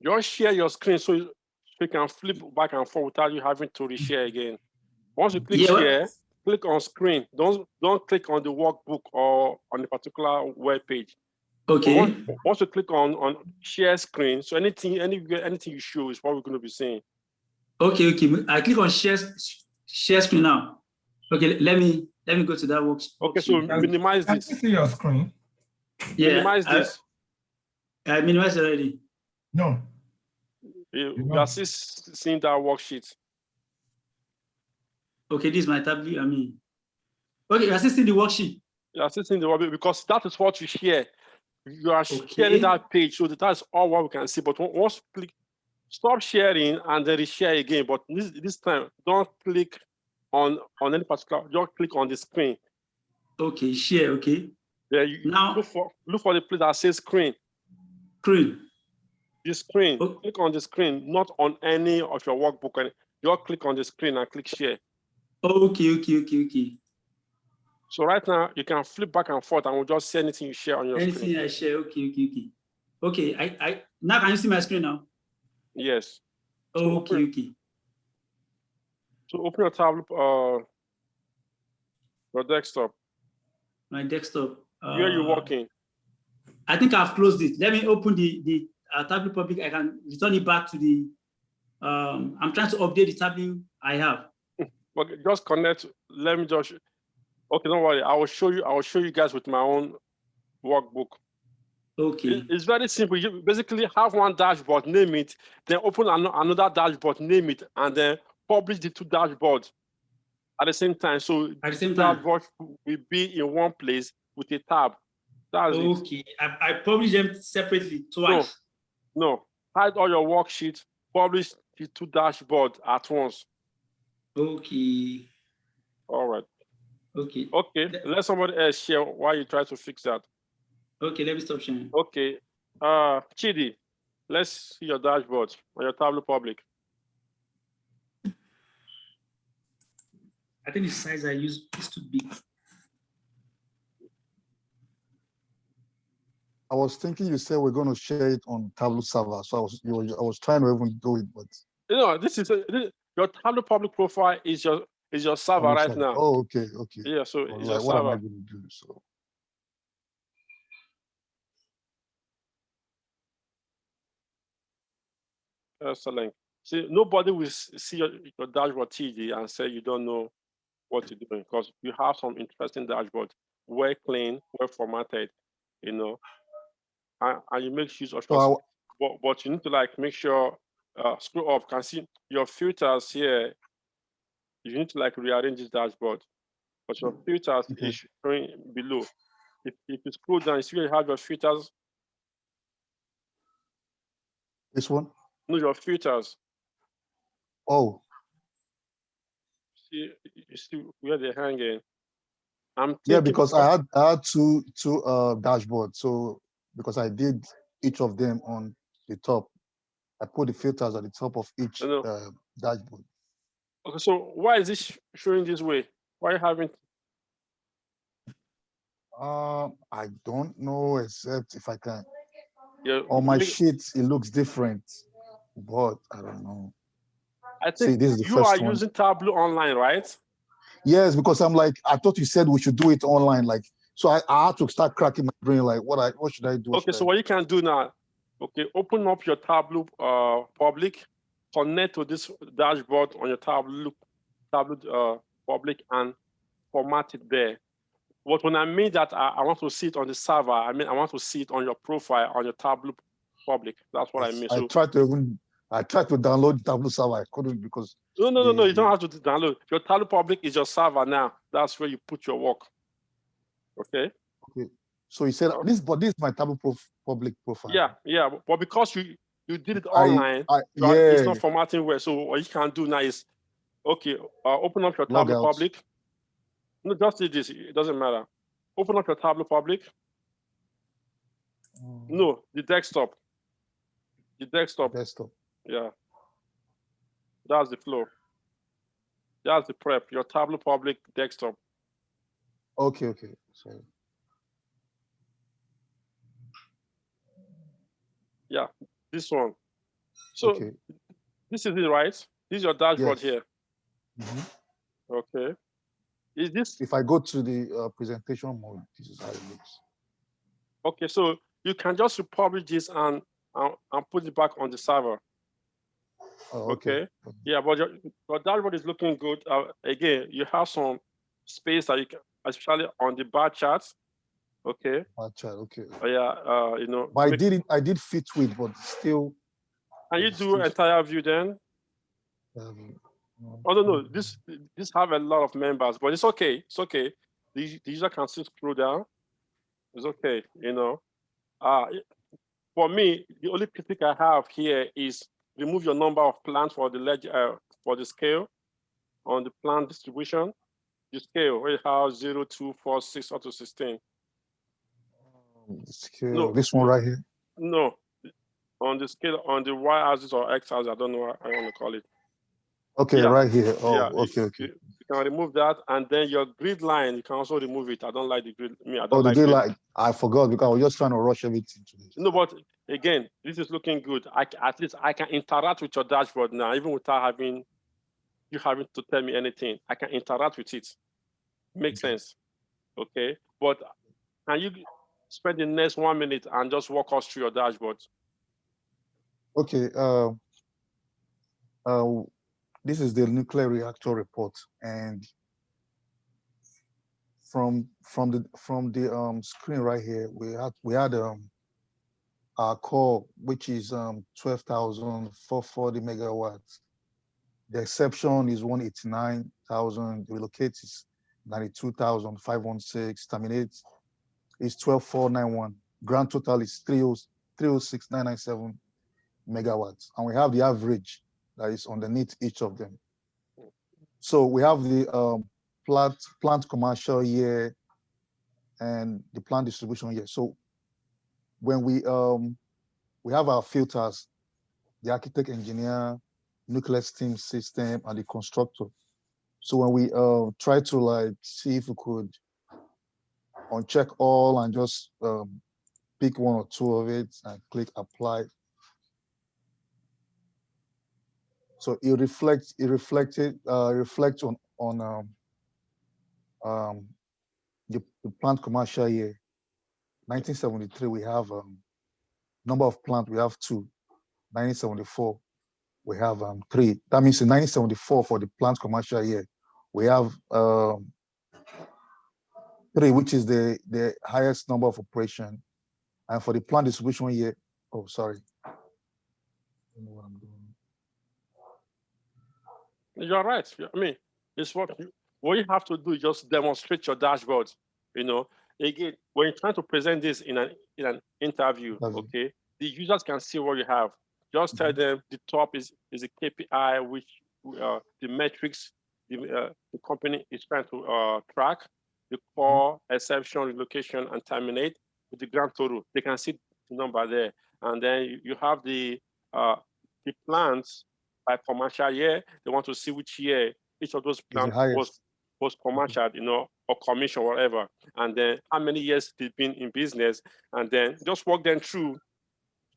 Just share your screen so you can flip back and forth without you having to reshare again. Once you click share, click on screen. Don't click on the workbook or on a particular web page. Okay. Once you click on share screen, so anything you show is what we're going to be seeing. Okay. I click on share screen now. Okay, let me go to that worksheet. Okay, so minimize this. Can you see your screen? Yeah, minimize this. I minimized already. No. You are still seeing that worksheet. Okay, this is my tablet. Okay, you're still seeing the worksheet. You're still seeing the worksheet because that is what you share. You are sharing that page, so that's all what we can see. But once you click, stop sharing and then reshare again. But this time, don't click on any particular. Just click on the screen. Okay, share. Okay. Yeah, now look for the place that says screen. Screen. The screen. Oh. Click on the screen, not on any of your workbook. Just click on the screen and click share. Okay. So right now you can flip back and forth, and we'll just see anything you share on your screen. Anything I share. Okay. I now can you see my screen now? Yes. Okay. So open your tablet, your desktop. My desktop. Where are you working? I think I've closed it. Let me open the tablet public. I can return it back to the. I'm trying to update the tablet I have. Okay, just connect. Let me just. Okay, don't worry. I will show you guys with my own workbook. Okay. It's very simple. You basically have one dashboard, name it, then open another dashboard, name it, and then publish the two dashboards at the same time. So at the same time, dashboard will be in one place with a tab. That's it. Okay. I publish them separately twice. No. Hide all your worksheets. Publish the two dashboards at once. Okay. All right. Okay. Let somebody else share while you try to fix that. Okay, let me stop sharing. Okay. Chidi, let's see your dashboard on your tablet public. I think the size I use is too big. I was thinking you said we're going to share it on Tableau server, so I was trying to even do it, but this is your Tableau public profile is your server right now. Oh, okay. Yeah, so it's your what server. am I going to do? So excellent. See, nobody will see your dashboard TD and say you don't know what you're doing, because you have some interesting dashboard, well clean, well formatted, and you make use of your. But you need to make sure scroll up. Can see your filters here. You need to rearrange this dashboard, but your filters is showing below. If you scroll down, you see you have your filters. This one? No, your filters. Oh. You see where they're hanging. Because I had two dashboards. So because I did each of them on the top, I put the filters at the top of each dashboard. Okay, so why is this showing this way? Why haven't? I don't know, except if I can. Yeah, on my sheets, it looks different, but I don't know. I think this is the you first are one. using Tableau online, right? Yes, because I thought you said we should do it online. So I had to start cracking my brain. What should I do? Okay, so what you can do now, open up your Tableau public, connect to this dashboard on your Tableau public, and format it there. But when I mean that I want to see it on the server, I want to see it on your profile on your Tableau public. That's what I mean. I tried to download Tableau server. I couldn't because no. You don't have to download. Your Tableau public is your server now. That's where you put your work. Okay. So you said this, but this is my Tableau public profile. Yeah. But because you did it online, it's not formatting well. So what you can do now is, open up your Tableau public. No, just do this. It doesn't matter. Open up your Tableau public. No, the desktop. The desktop. Yeah. That's the flow. That's the prep. Your Tableau public desktop. Okay. Sorry. Yeah, this one. So okay. this is it, right? This is your dashboard Yes. here. Okay. Is this If I go to the presentation mode, this is how it looks. okay? So you can just republish this and put it back on the server. Oh, Okay. Yeah, but your dashboard is looking good. Again, you have some space that you can, especially on the bar charts. Okay. Bar chart, okay. Yeah. You know. But I did fit with, but still. Can you do entire view then? Oh no, this have a lot of members, but it's okay. It's okay. The user can still scroll down. It's okay. You know. For me, the only critique I have here is remove your number of plants for the for the scale on the plant distribution. The scale where you have 0, 2, 4, 6 up to 16. Scale, No, this one right here. No, on the scale on the y-axis or x-axis, I don't know what I want to call it. Okay, Yeah. right here. Oh, Yeah, okay. You can remove that, and then your grid line, you can also remove it. I don't like the grid. I don't the like grid line. I forgot because I was just trying to rush everything today. No, but again, this is looking good. At least I can interact with your dashboard now, even without you having to tell me anything. I can interact with it. Makes sense. Okay. But can you spend the next 1 minute and just walk us through your dashboard? Okay. This is the nuclear reactor report, and from the screen right here, we had our core, which is 12,440 megawatts. The exception is 189,000. Relocate is 92,516. Terminate is 12,491. Grand total is 306,997 megawatts, and we have the average that is underneath each of them. So we have the plant commercial year and the plant distribution year. So when we have our filters, the architect, engineer, nuclear steam system, and the constructor. So when we try to like see if we could uncheck all and just pick one or two of it and click apply. So it reflects on the plant commercial year. 1973 we have number of plant, we have 2. 1974 we have 3. That means in 1974 for the plant commercial year we have 3, which is the highest number of operation. And for the plant distribution year, oh sorry, I don't know what I'm doing. You're right. I mean, it's what you have to do is just demonstrate your dashboard. You know, again, when you're trying to present this in an interview, okay, the users can see what you have. Just tell them the top is a KPI, which the metrics the company is trying to track, the core, exception, relocation, and terminate with the grand total. They can see the number there, and then you have the plans by commercial year. They want to see which year each of those plants was commercial, you know, or commission, whatever, and then how many years they've been in business, and then just walk them through,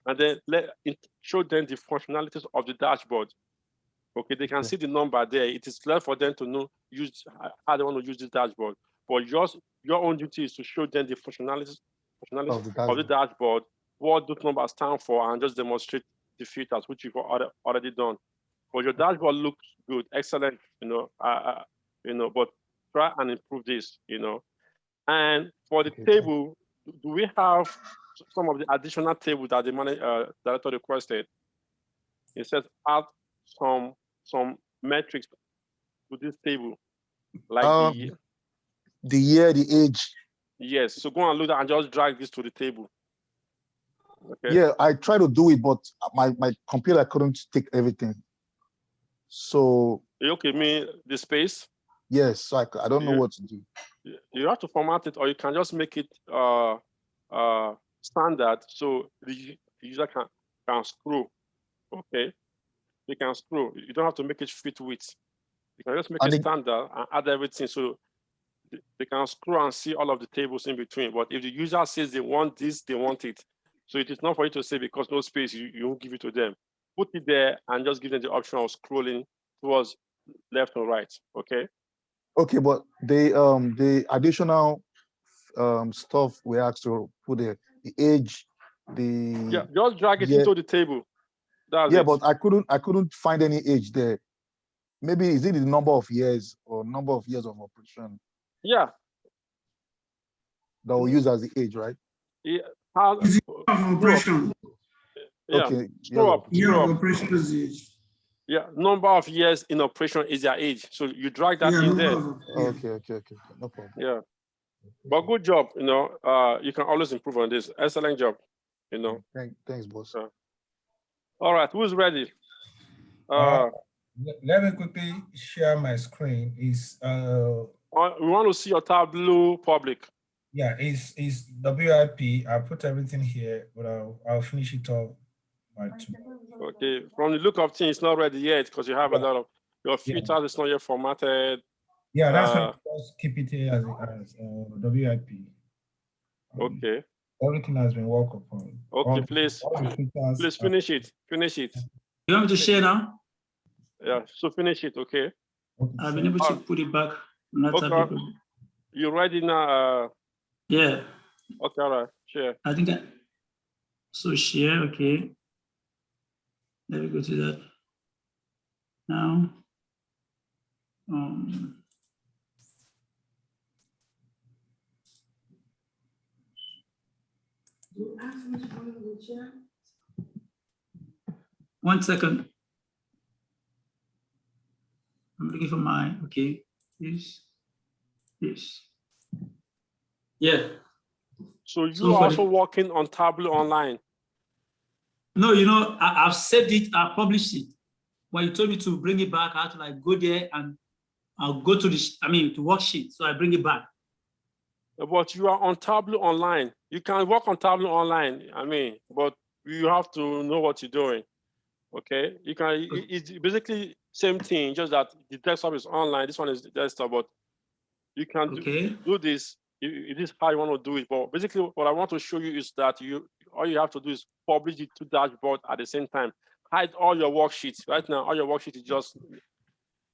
and then show them the functionalities of the dashboard. Okay, they can see the number there. It is clear for them to know how they want to use the dashboard. But your own duty is to show them the functionalities of the dashboard, what those numbers stand for, and just demonstrate the filters, which you've already done. But your dashboard looks good, excellent, you know, but try and improve this, you know. And for the table, do we have some of the additional tables that the director requested? It says add some metrics to this table, like the year, the age. Yes, so go and look at and just drag this to the table. Okay. Yeah, I try to do it, but my computer couldn't take everything. So okay, me the space. Yes, so I don't know what to do. You have to format it, or you can just make it standard, so the user can scroll. Okay, they can scroll. You don't have to make it fit width. You can just make it standard and add everything, so they can scroll and see all of the tables in between. But if the user says they want this, they want it. So it is not for you to say because no space, you won't give it to them. put it there and just give them the option of scrolling towards left or right. Okay. Okay, but the additional stuff we asked to put the age, Yeah, just drag it into the table. That's yeah, it. but I couldn't find any age there. Maybe is it the number of years or number of years of operation? Yeah. That we'll use as the age, right? Yeah. How, Is it operation? Yeah. Okay. Scroll up. Yeah, Scroll up. operation is the age. Yeah, number of years in operation is their age. So you drag that in there. Okay, no problem. Yeah. But good job, you know. You can always improve on this. Excellent job, you know. Thanks, boss. All right, who's ready? Let me quickly share my screen. We want to see your Tableau public. Yeah, it's WIP. I put everything here, but I'll finish it off by tomorrow. Okay, from the look of things, it's not ready yet because you have a lot of your filters is not yet formatted. Yeah, that's why I just keep it here as WIP. Okay. Everything has been worked upon. Okay, please finish it. Finish it. You want me to share now? Yeah, so finish it, okay? I've been able to put it back. Okay. You ready now? Yeah. Okay, all right, share. I think so share, okay. Let me go to that. Now, one second. I'm looking for my, okay, this. Yeah. So you are also working on Tableau Online? No, you know, I've saved it, I published it. When you told me to bring it back, I had to like go there and I'll go to the, to worksheet. So I bring it back. But you are on Tableau Online. You can work on Tableau Online, but you have to know what you're doing. Okay, you can. It's basically same thing, just that the desktop is online. This one is the desktop, but you can do this. It is how you want to do it. But basically, what I want to show you is that all you have to do is publish the two dashboards at the same time. Hide all your worksheets. Right now, all your worksheets is just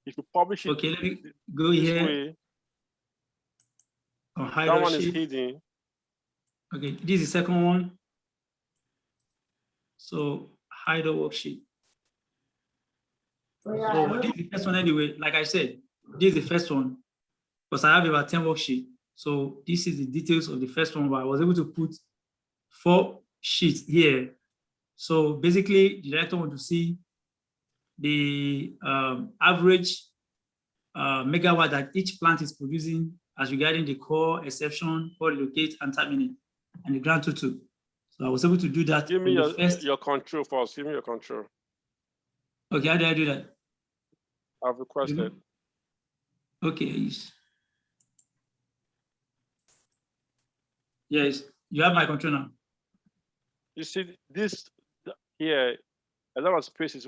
if you publish it. Okay, let me go here. Way, hide that one sheet. is hidden. Okay, this is the second one. So hide the worksheet. So this is the first one anyway. Like I said, this is the first one because I have about 10 worksheets. So this is the details of the first one, but I was able to put 4 sheets here. So basically, the director wants to see the average megawatt that each plant is producing as regarding the core, exception, core relocate, and terminate, and the grand total. So I was able to do that. Give me your control first. Give me your control. Okay, how do I do that? I've requested. Okay. Yes, you have my control now. You see, this here, a lot of space is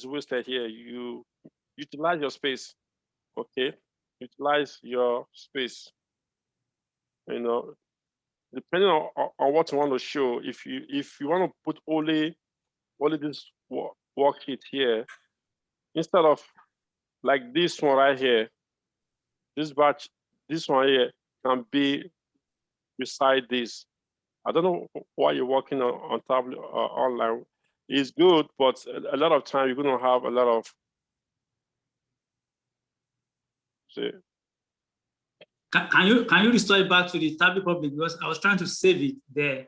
wasted here. You utilize your space, okay? Utilize your space. You know, depending on what you want to show. If you want to put only this worksheet here, instead of like this one right here, this batch, this one here can be beside this. I don't know why you're working on Tableau online. It's good, but a lot of time you're going to have a lot of. See. Can you restore it back to the Tableau public, because I was trying to save it there.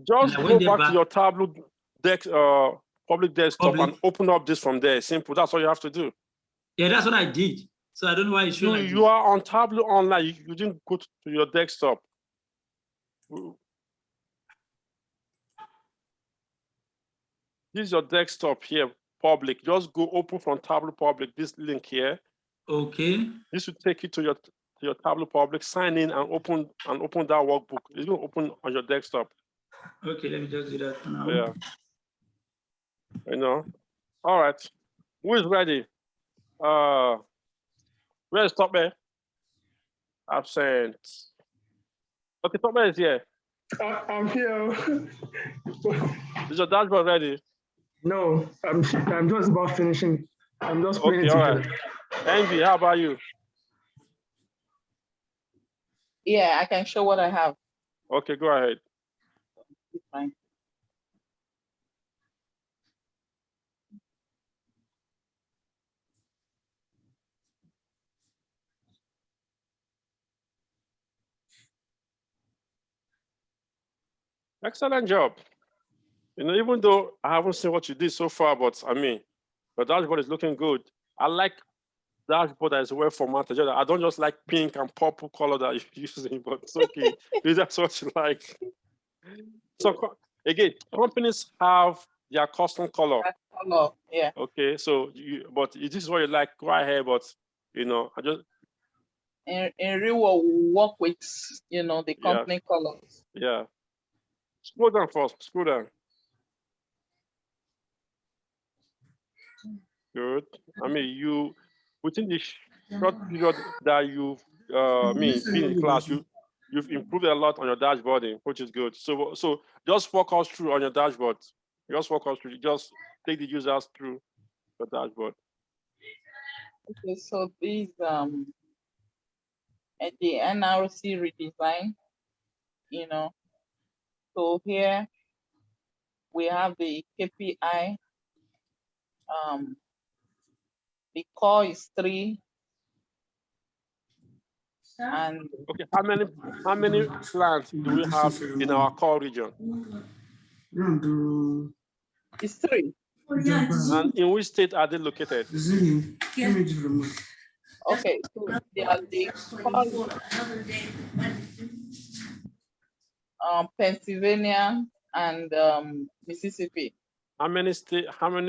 Just go back to your Tableau public desktop and open up this from there. Simple. That's all you have to do. Yeah, that's what I did. So I don't know why it's showing like you are on Tableau online. You didn't go to your desktop. This is your desktop here, public. Just go open from Tableau public, this link here. Okay. This will take you to your Tableau public, sign in and open that workbook. It's going to open on your desktop. Okay, let me just do that now. Yeah. You know. All right. Who is ready? Where is Top Bear? Absent. Okay, Top Bear is here. I'm here. Is your dashboard ready? No, I'm just about finishing. I'm just putting Okay, it all together. right. Envy, how about you? Yeah, I can show what I have. Okay, go ahead. It's fine. Excellent job. You know, even though I haven't seen what you did so far, but I mean, the dashboard is looking good. I like dashboard that is well formatted. I don't just like pink and purple color that you're using, but it's okay. If that's what you like. So again, companies have their custom color. That color, yeah. Okay, so but if this is what you like, go ahead. But you know, I just In real world, we work with, you know, the Yeah. company colors. yeah. Scroll down first. Scroll down. Good. I mean, you within the short period that you've been in class, you've improved a lot on your dashboarding, which is good. So just walk us through on your dashboard. Just walk us through. Just take the users through the dashboard. Okay, so these at the NRC redesign, you know. So here we have the KPI. The core is 3. And Okay, how many plants do we have in our core region? it's 3. And in which state are they located? Okay, so they are the core, Pennsylvania and Mississippi. How many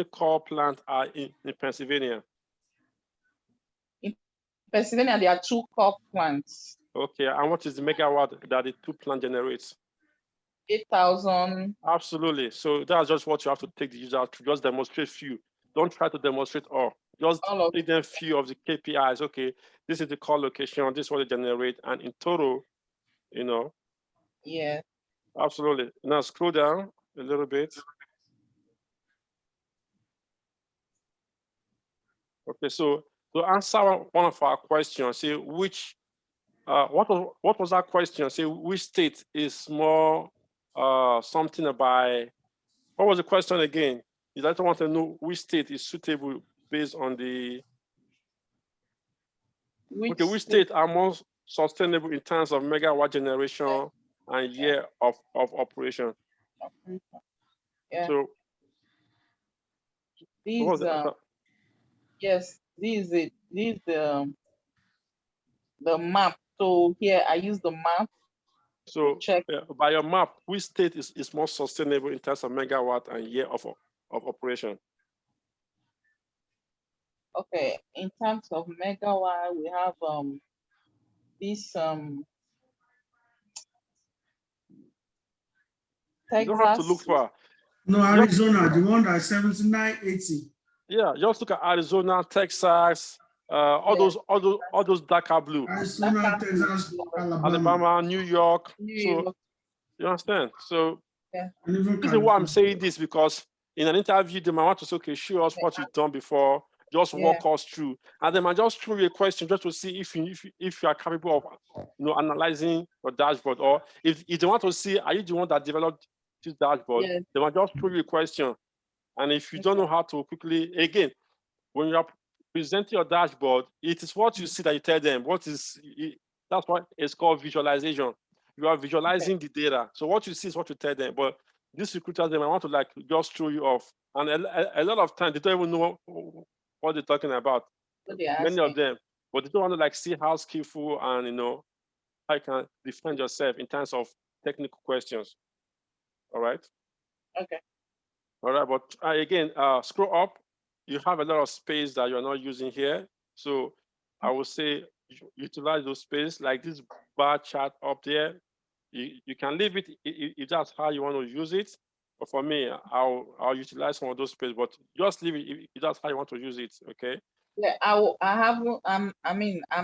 core plants are in Pennsylvania? In Pennsylvania, there are 2 core plants. Okay, and what is the megawatt that the 2 plant generates? 8,000. Absolutely. So that's just what you have to take the user to just demonstrate few. Don't try to demonstrate all. Just take them few of the KPIs. Okay, this is the core location, this is what they generate, and in total, you know. Yeah. Absolutely. Now scroll down a little bit. Okay, so to answer one of our questions, say which what was that question? Say which state is more something about, what was the question again? You like to want to know which state is suitable based on the which state are more sustainable in terms of megawatt generation and year of operation. Yeah. So These yes, this is the map. So here I use the map. So check by your map, which state is more sustainable in terms of megawatt and year of operation? Okay, in terms of megawatt, we have this Texas. You don't have to look far. No, Arizona, the one that's 7980. Yeah, just look at Arizona, Texas, all those darker blue. Arizona, Texas, Alabama, New York. So you understand? So this is why I'm saying this, because in an interview, they might want to say, okay, show us what you've done before, just walk us through. And they might just throw you a question just to see if you are capable of analyzing your dashboard, or if they want to see, are you the one that developed this dashboard? They might just throw you a question. And if you don't know how to quickly, again, when you are presenting your dashboard, it is what you see that you tell them. That's what it's called visualization. You are visualizing the data. So what you see is what you tell them. But these recruiters, they might want to just throw you off. And a lot of times they don't even know what they're talking about. Many of them. But they don't want to see how skillful and how you can defend yourself in terms of technical questions. All right? Okay. All right, but again, scroll up. You have a lot of space that you're not using here. So I would say utilize those space, like this bar chart up there. You can leave it if that's how you want to use it. But for me, I'll utilize some of those space, but just leave it if that's how you want to use it, okay? Yeah, I'm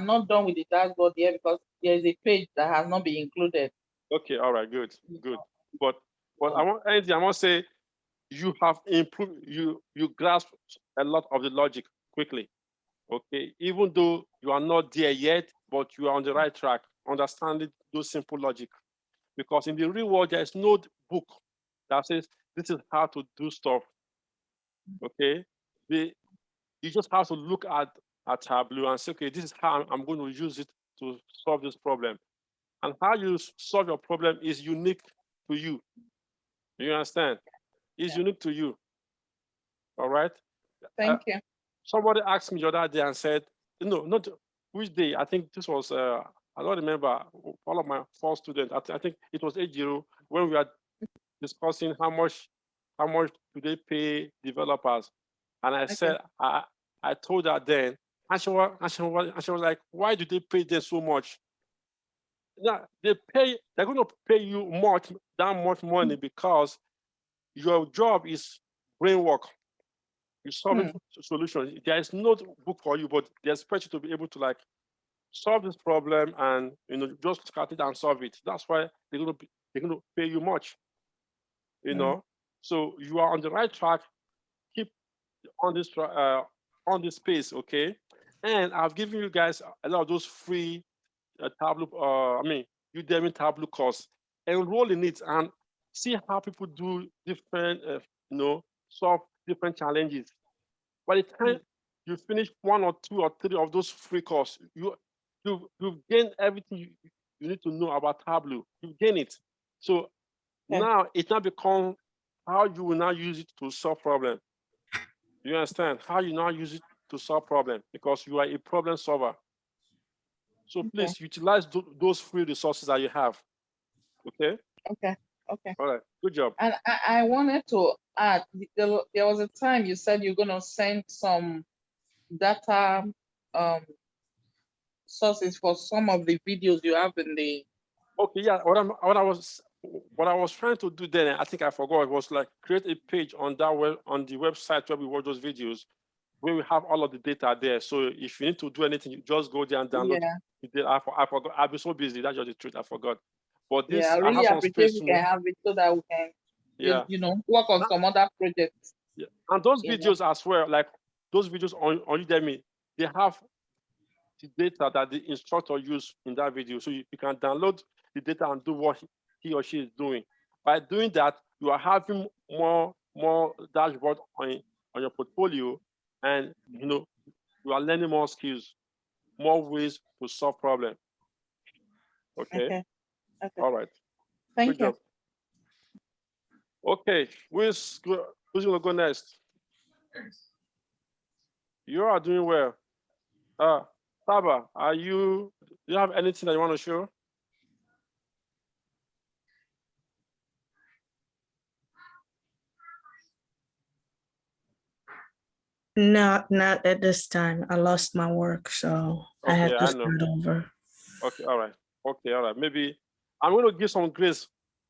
not done with the dashboard yet because there's a page that has not been included. Okay, all right, good. But I want to say you have improved, you grasp a lot of the logic quickly. Okay, even though you are not there yet, but you are on the right track, understanding those simple logic. Because in the real world, there is no book that says this is how to do stuff. Okay, you just have to look at Tableau and say, okay, this is how I'm going to use it to solve this problem. And how you solve your problem is unique to you. You understand? It's unique to you. All right. Thank you. Somebody asked me the other day and said, no, not which day. I think this was, I don't remember, one of my first students. I think it was 80 when we were discussing how much do they pay developers. And I said, I told her then, and she was like, why do they pay them so much? Yeah, they're going to pay you that much money because your job is brain work. You're solving solutions. There is no book for you, but they expect you to be able to like solve this problem and just cut it and solve it. That's why they're going to pay you much. So you are on the right track. Keep on this pace, okay? And I've given you guys a lot of those free Tableau. Udemy Tableau course. Enroll in it and see how people do different, solve different challenges. By the time you finish 1 or 2 or 3 of those free courses, you've gained everything you need to know about Tableau. You've gained it. So now it now becomes how you will now use it to solve problems. You understand? How you now use it to solve problems because you are a problem solver. So please utilize those free resources that you have. Okay? Okay. All right. Good job. And I wanted to add, there was a time you said you're going to send some data sources for some of the videos you have in the. Okay, yeah. What I was trying to do then, I think I forgot, it was like create a page on the website where we watch those videos, where we have all of the data there. So if you need to do anything, you just go there and download the data. I forgot. I've been so busy. That's just the truth. I forgot. But this, I really appreciate you can have it so that we can, work on some other projects. Yeah, and those videos as well, like those videos on Udemy, they have the data that the instructor used in that video. So you can download the data and do what he or she is doing. By doing that, you are having more dashboard on your portfolio, and you are learning more skills, more ways to solve problems. Okay. All right. Thank you. Job. Okay, who's gonna go next? You are doing well. Saba, do you have anything that you want to show? Not at this time. I lost my work, so I have to start over. Okay, all right. Okay, all right. Maybe I'm going to give some grace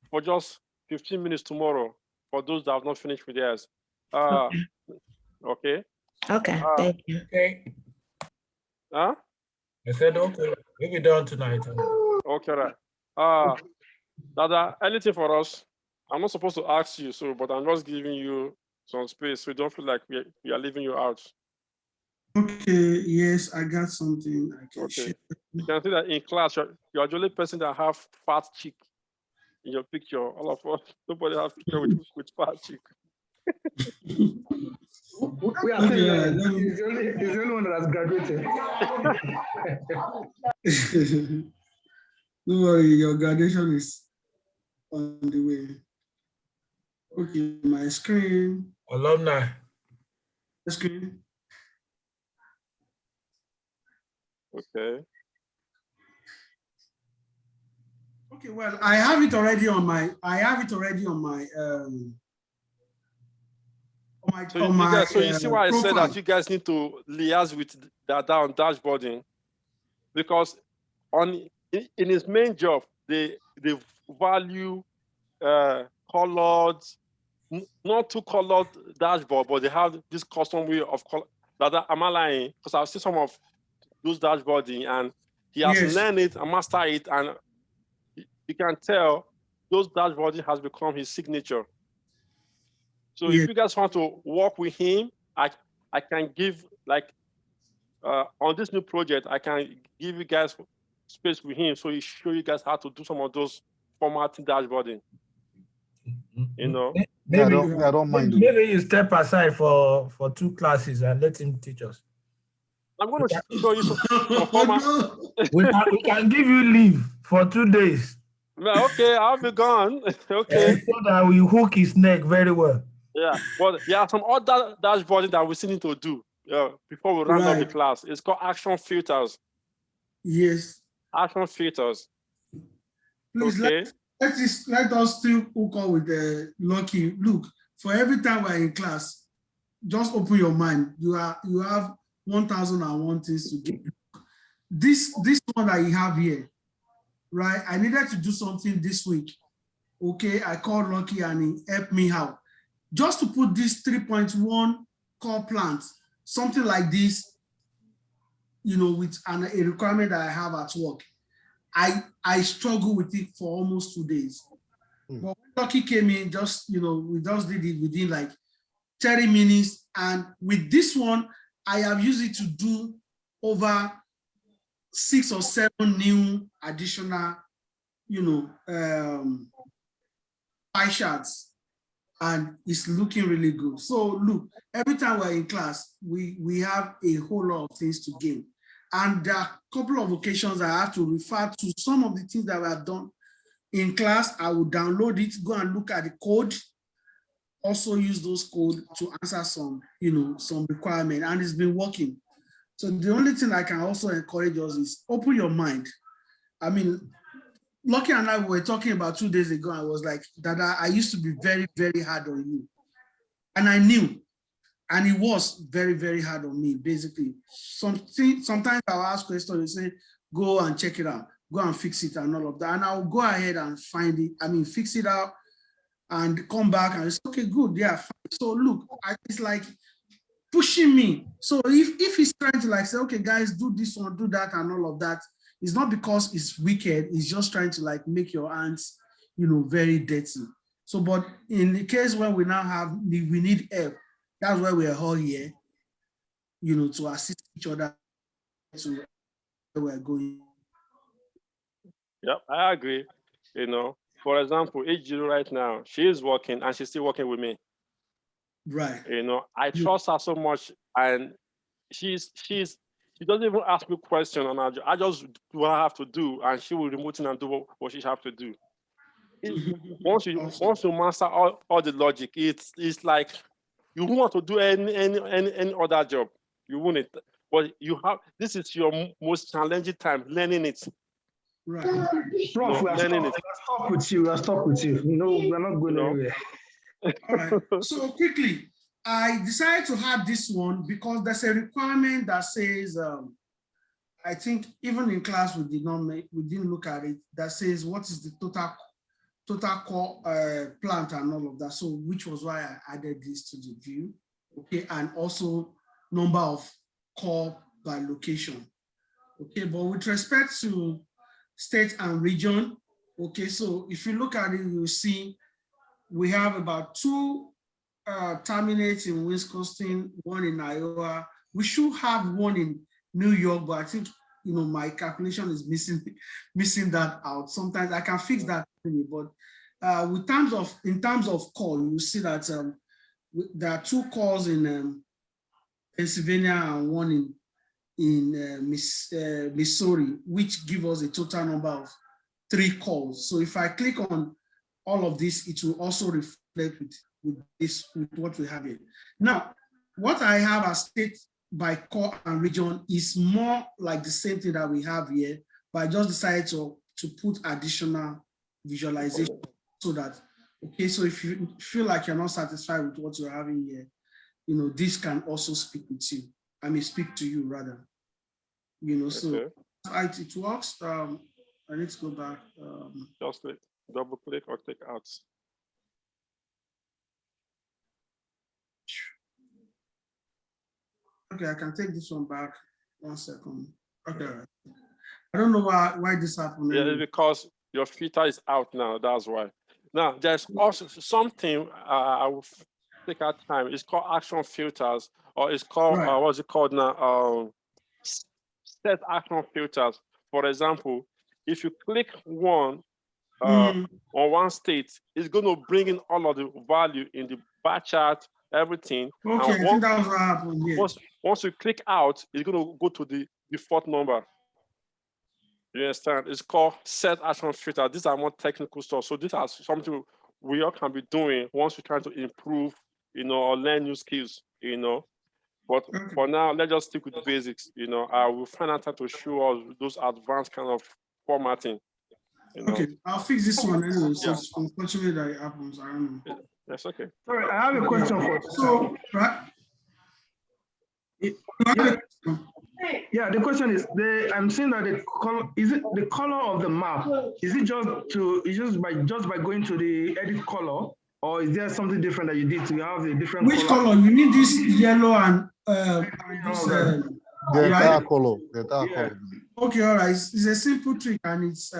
for just 15 minutes tomorrow for those that have not finished with theirs. Okay. Okay, thank you. Okay. Huh? I said, okay, we'll be done tonight. Okay, right. Dada, anything for us? I'm not supposed to ask you, but I'm just giving you some space so you don't feel like we are leaving you out. Okay, yes, I got something I can share. You can see that in class, you're the only person that have fat cheek in your picture. All of us, nobody has picture with fat cheek. We are he's the only one that has graduated. Don't worry, your graduation is on the way. Okay, my screen. Alumni. The screen. Okay. Okay, well, I have it already on my So you see why I said that you guys need to liaise with that on dashboarding, because in his main job they value colored, not too colored dashboard, but they have this custom way of color. That am I lying? Because I've seen some of those dashboarding and he has learned it and mastered it, and you can tell those dashboarding has become his signature. So if you guys want to work with him, I can give like on this new project, I can give you guys space with him, so he show you guys how to do some of those formatting dashboarding. You know, Maybe, I don't mind. Maybe you step aside for 2 classes and let him teach us. I'm going to show you some format. We can give you leave for 2 days. Okay, I'll be gone. Okay. So that we hook his neck very well. Yeah, but there are some other dashboarding that we still need to do before we round up the class. It's called action filters. Yes. Action filters. Please, okay. let us still hook up with the Lucky. Look, for every time we're in class, just open your mind. You have 1,001 things to do. This one that you have here, right? I needed to do something this week. Okay, I called Lucky and he helped me out. Just to put this 3.1 core plant, something like this, you know, with a requirement that I have at work. I struggled with it for almost 2 days. But when Lucky came in, just, you know, we just did it within like 30 minutes. And with this one, I have used it to do over 6 or 7 new additional, you know, pie charts, and it's looking really good. So look, every time we're in class, we have a whole lot of things to gain. And there are a couple of occasions I have to refer to some of the things that we have done in class. I will download it, go and look at the code, also use those codes to answer some, you know, some requirement, and it's been working. So the only thing I can also encourage us is open your mind. I mean, Lucky and I were talking about 2 days ago. I was like, Dada, I used to be very, very hard on you. And I knew, and it was very, very hard on me, basically. Sometimes I'll ask questions and say, go and check it out, go and fix it and all of that. And I'll go ahead and find it, fix it out and come back and say, okay, good, yeah, fine. So look, it's like pushing me. So if he's trying to like say, okay, guys, do this one, do that and all of that, it's not because it's wicked, it's just trying to like make your hands, you know, very dirty. So, but in the case where we now we need help, that's why we are all here, you know, to assist each other to where we're going. Yep, I agree. You know, for example, Ejiro right now, she is working and she's still working with me. Right. You know, I trust her so much, and she doesn't even ask me questions, and I just do what I have to do, and she will remote in and do what she have to do. Once you master all the logic, it's like you won't want to do any other job. You wouldn't. But you have, this is your most challenging time learning it. Right. Prof, we are stuck with you. We are stuck with you. No, we're not going anywhere. All right. So quickly, I decided to add this one because there's a requirement that says, I think even in class we didn't look at it, that says what is the total core plant and all of that. So which was why I added this to the view. Okay, and also number of core by location. Okay, but with respect to state and region, okay, so if you look at it, you'll see we have about 2 terminates in Wisconsin, 1 in Iowa. We should have 1 in New York, but I think, you know, my calculation is missing that out. Sometimes I can fix that, but in terms of call, you see that there are 2 calls in Pennsylvania and 1 in Missouri, which give us a total number of 3 calls. So if I click on all of this, it will also reflect with what we have here. Now, what I have as state by core and region is more like the same thing that we have here, but I just decided to put additional visualization so that, okay, so if you feel like you're not satisfied with what you're having here, you know, this can also speak with you. I mean, speak to you rather, you know, so it works. I need to go back. Just double click or take out. Okay, I can take this one back. 1 second. Okay. I don't know why this happened. Yeah, it's because your filter is out now. That's why. Now, there's also something take our time. It's called action filters, or it's called what's it called now? Set action filters. For example, if you click one on one state, it's going to bring in all of the value in the bar chart, everything. Okay, I think that was what happened here. Once you click out, it's going to go to the default number. You understand? It's called set action filter. These are more technical stuff. So these are something we all can be doing once we're trying to improve, or learn new skills, But for now, let's just stick with the basics. I will find out how to show us those advanced kind of formatting. Okay, I'll fix this one anyway. So it's unfortunate that it happens. I don't know. That's okay. Sorry, I have a question for you. So, Yeah, the question is, I'm seeing that the color, is it the color of the map? Is it just by going to the edit color, or is there something different that you did to have a different which color? You need this yellow and this, the entire color. The entire color. Okay, all right. It's a simple trick, and it's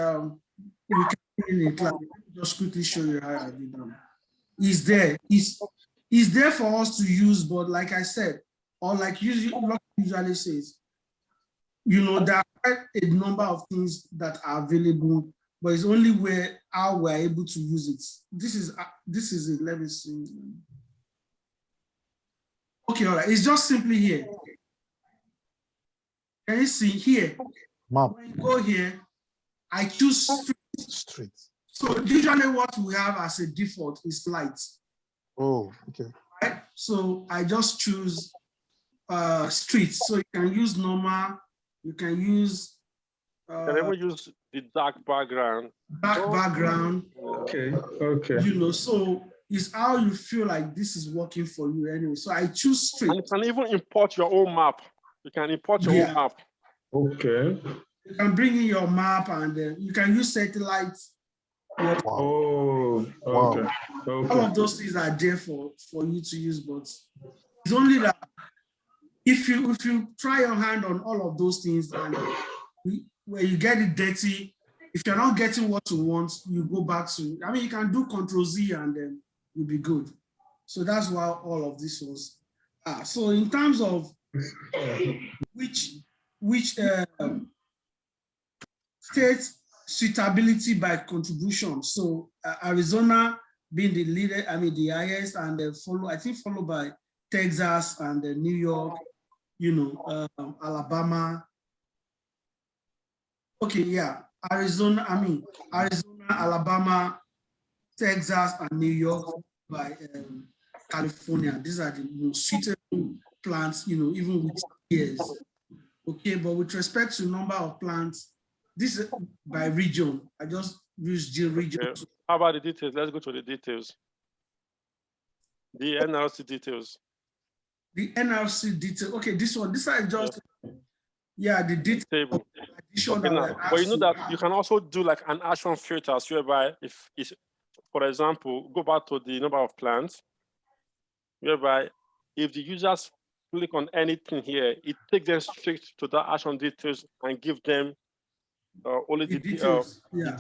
we can do in a class. Just quickly show you how I did that. It's there. It's there for us to use, but like I said, or like usually says, there are quite a number of things that are available, but it's only how we're able to use it. This is it. Let me see. Okay, all right. It's just simply here. Can you see here? Map. When you go here, I choose street. So usually what we have as a default is light. Oh, okay. Right? So I just choose streets. So you can use normal, you can use can even use the dark background. Background. Okay. So it's how you feel like this is working for you anyway. So I choose street. And you can even import your own map. You can import your own map. Okay. You can bring in your map, and you can use satellite. Wow. Oh, okay. All of those things are there for you to use, but it's only that if you try your hand on all of those things, and when you get it dirty, if you're not getting what you want, you go back to, you can do Ctrl-Z and then you'll be good. So that's why all of this was. So in terms of which state suitability by contribution. So Arizona being the leader, the highest, and followed by Texas and New York, Alabama. Okay, yeah, Arizona, Alabama, Texas, and New York by California. These are the most suitable plants, even with years. Okay, but with respect to number of plants, this is by region. I just use region. Okay. How about the details? Let's go to the details. The NRC details. The NRC detail. Okay, this is just the detail table. Okay, now, but you know that you can also do like an action filter, whereby if it's, for example, go back to the number of plants, whereby if the users click on anything here, it takes them straight to the action details and give them only the details that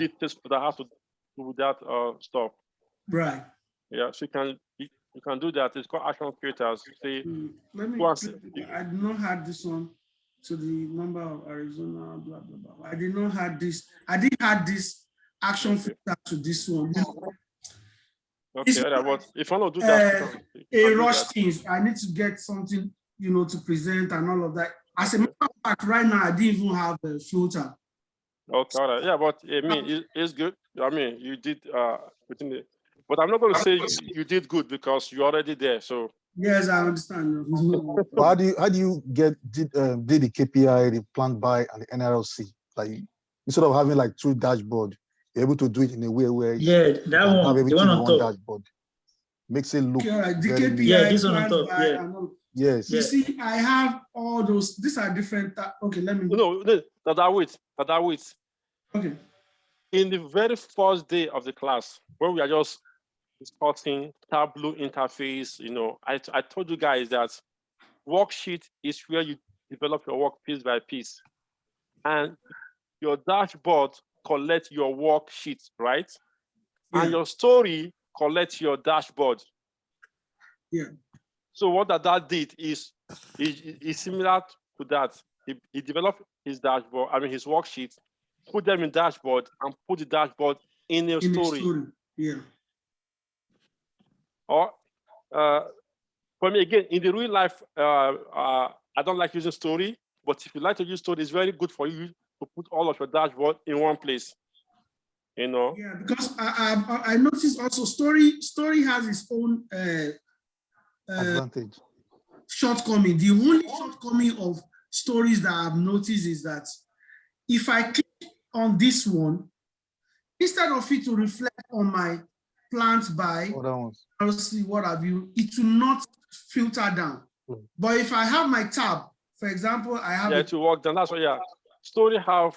have to do with that stuff. Right. Yeah, so you can do that. It's called action filters. See, let me. I did not have this one to the number of Arizona. Blah blah blah. I did not have this. I didn't have this action filter to this one. Okay, but if I don't do that, rush things. I need to get something, to present and all of that. As a matter of fact, right now I didn't even have a filter. Okay, all right. Yeah, but it's good. You did within the, but I'm not going to say you did good because you're already there. So yes, I understand. But how do you did the KPI, the plant buy, and the NRLC? Like instead of having like two dashboard, you're able to do it in a way where that one, have everything on one top. dashboard. Makes it look the very KPI, this one on top. Yes. You see, I have all those. These are different. Okay, let me. No, wait. Okay. In the very first day of the class, where we are just discussing Tableau interface, I told you guys that worksheet is where you develop your work piece by piece, and your dashboard collects your worksheet, right? Yeah. And your story collects your dashboard. Yeah. So what that did is similar to that. He developed his dashboard, I mean his worksheets, put them in dashboard, and put the dashboard in a story. Yeah. Or for me again, in the real life, I don't like using story, but if you like to use story, it's very good for you to put all of your dashboard in one place. You know. Yeah, because I noticed also story has its own advantage. Shortcoming. The only shortcoming of stories that I've noticed is that if I click on this one, instead of it to reflect on my plant by, I'll see what have you, it will not filter down. But if I have my tab, for example, I have it will work. Then that's why story have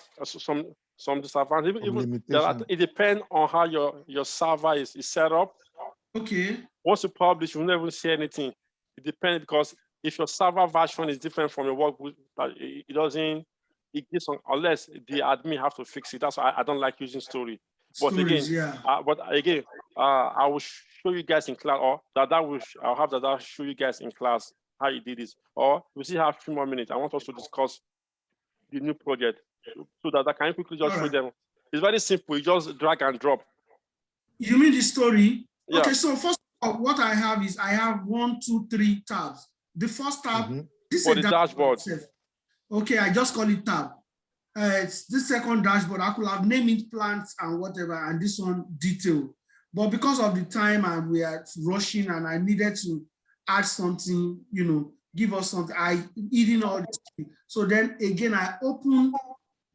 some disadvantages. Even it depends on how your server is set up. Okay. Once you publish, you'll never see anything. It depends, because if your server version is different from your work, it doesn't. It gives unless the admin have to fix it. That's why I don't like using story. But Stories, again, I will show you guys in class, or I'll have that show you guys in class how you did this. Or we still have 3 more minutes. I want us to discuss the new project so that I can quickly just show them. It's very simple. You just drag and drop. You mean the story? Yeah. Okay, so first of all, what I have is I have 1, 2, 3 tabs. The first tab, this is the dashboard. Okay, I just call it tab. It's this second dashboard. I could have named it plants and whatever, and this one detail. But because of the time and we are rushing and I needed to add something, you know, give us something, I eating all this. So then again, I open,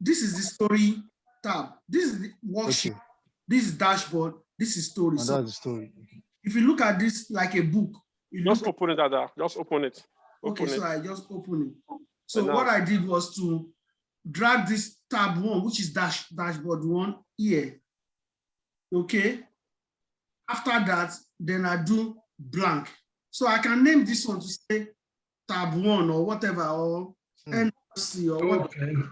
this is the story tab. This is the worksheet. Okay. This is dashboard. This is story. And that's the story. If you look at this like a book, just open it, Dada. Just open it. Okay, so I just open it. So what I did was to drag this tab 1, which is dashboard 1 here. Okay. After that, then I do blank. So I can name this one to say tab 1 or whatever, or NC or whatever.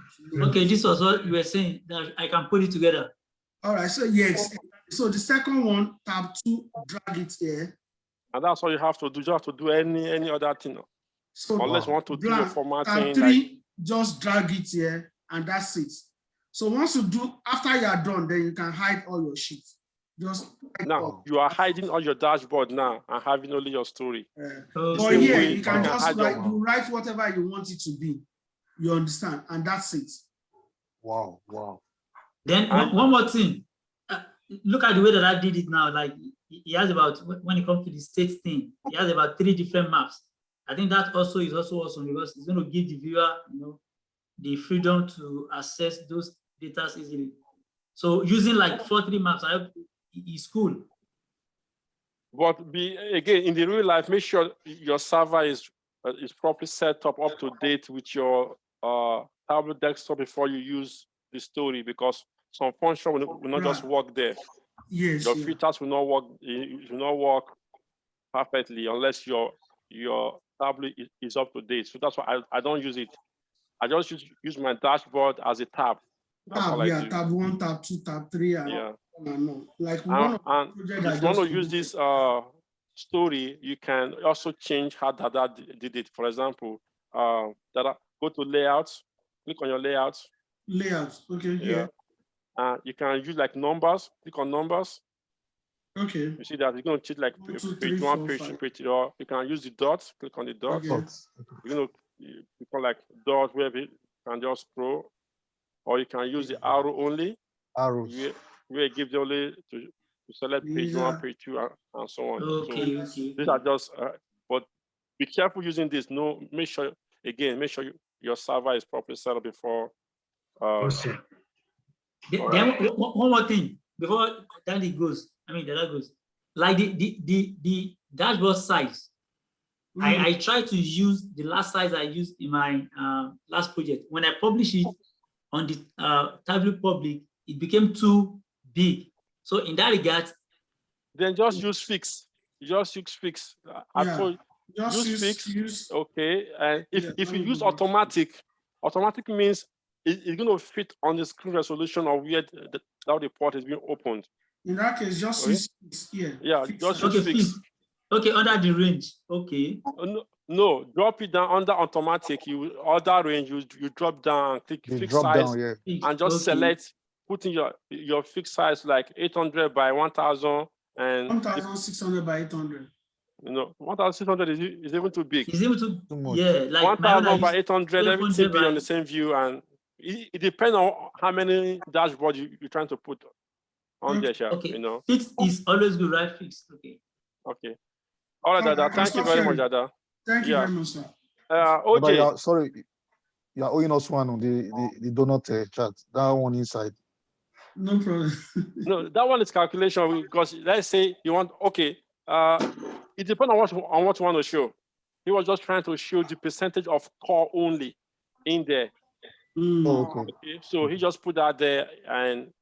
Okay, this was what you were saying, that I can put it together. All right, so yes. So the second one, tab 2, drag it here. And that's all you have to do. You have to do any other thing. So unless you want to do a formatting. Tab 3, just drag it here, and that's it. So once you do, after you are done, then you can hide all your sheets. Just now you are hiding all your dashboard now and having only your story. But yeah, you can just write whatever you want it to be. You understand? And that's it. Wow, wow. Then one more thing. Look at the way that I did it now. Like he has about, when it comes to the state thing, he has about 3 different maps. I think that also is also awesome because it's going to give the viewer, you know, the freedom to access those data easily. So using like 4-3 maps is cool. But again, in the real life, make sure your server is properly set up to date with your tablet desktop before you use the story, because some function will not just work there. Yes. Your filters will not work. It will not work perfectly unless your tablet is up to date. So that's why I don't use it. I just use my dashboard as a tab. That's all I do. Tab 1, tab 2, tab 3, and like if you want to use this story, you can also change how Dada did it. For example, Dada, go to layouts, click on your layouts. Layouts, okay, yeah. You can use like numbers, click on numbers. Okay. You see that you're going to check like page 1, page 2, page 3, or you can use the dots, click on the dots. Okay. You're going to click on like dots where you can just scroll, or you can use the arrow only. Arrows. Where it gives you only to select page 1, page 2, and so on. Okay, so okay. These are just, but be careful using this. Make sure your server is properly set up before. Then one more thing before Danny goes. Dada goes. Like the dashboard size. I try to use the last size I used in my last project. When I publish it on the tablet public, it became too big. So in that regard, then just use fix. Just use fix. Use fix. Okay, and if you use automatic means it's going to fit on the screen resolution of where the port is being opened. In that case, just use fix. Yeah, just use fix. Okay, under the range. Okay. No, drop it down under automatic. You other range, you drop down, click You fixed drop size, down, yeah. and just Okay. select, put in your fixed size like 800 by 1000 and 1,600 by 800. 1600 is even too big. Is able to, Too much. yeah, like my own 1000 by is 800, everything 1200 be on by- the same view, and it depends on how many dashboards you're trying to put on there, Sha, Okay, fixed is always good, right? Fixed. Okay. Okay. All right, Come on, I Dada. can Thank you stop very much, sharing. Dada. Thank you Yeah. very much, sir. But OJ. sorry, you're owing us one on the donut chat. That one inside. No problem. No, that one is calculation because let's say you want, okay, it depends on what you want to show. He was just trying to show the percentage of core only in there. Oh, okay. Okay, so he just put that there. And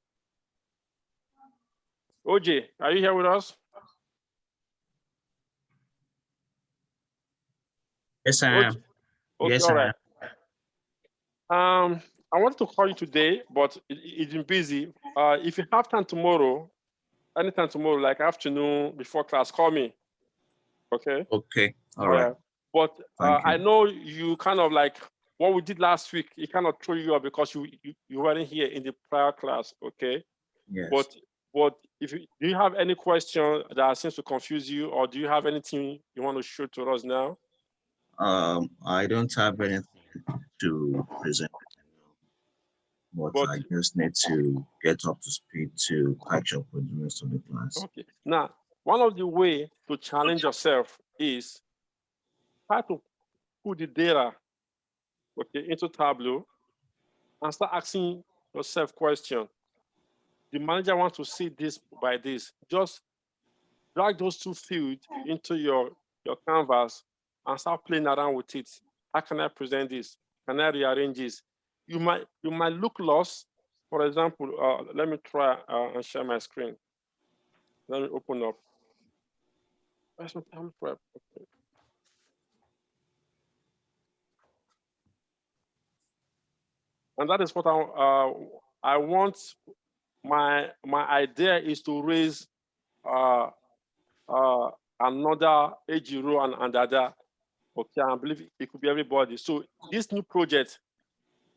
OJ, are you here with us? Yes, I am. Okay, Yes, all I right. I wanted to call you today, but it's been busy. If you have time tomorrow, anytime tomorrow, like afternoon before class, call me. Okay. Okay. All right. But Thank you. I know you kind of like what we did last week. It kind of threw you up because you weren't here in the prior class. Okay. Yes. But do you have any question that seems to confuse you, or do you have anything you want to show to us now? I don't have anything to present, but I just need to get up to speed to catch up with the rest of the class. Okay. Now, one of the ways to challenge yourself is try to put the data, okay, into Tableau and start asking yourself questions. The manager wants to see this by this. Just drag those two fields into your canvas and start playing around with it. How can I present this? Can I rearrange this? You might look lost. For example, let me try and share my screen. Let me open up. Okay. And that is what I want. My idea is to raise another Ejiro and Dada. Okay, I believe it could be everybody. So this new project,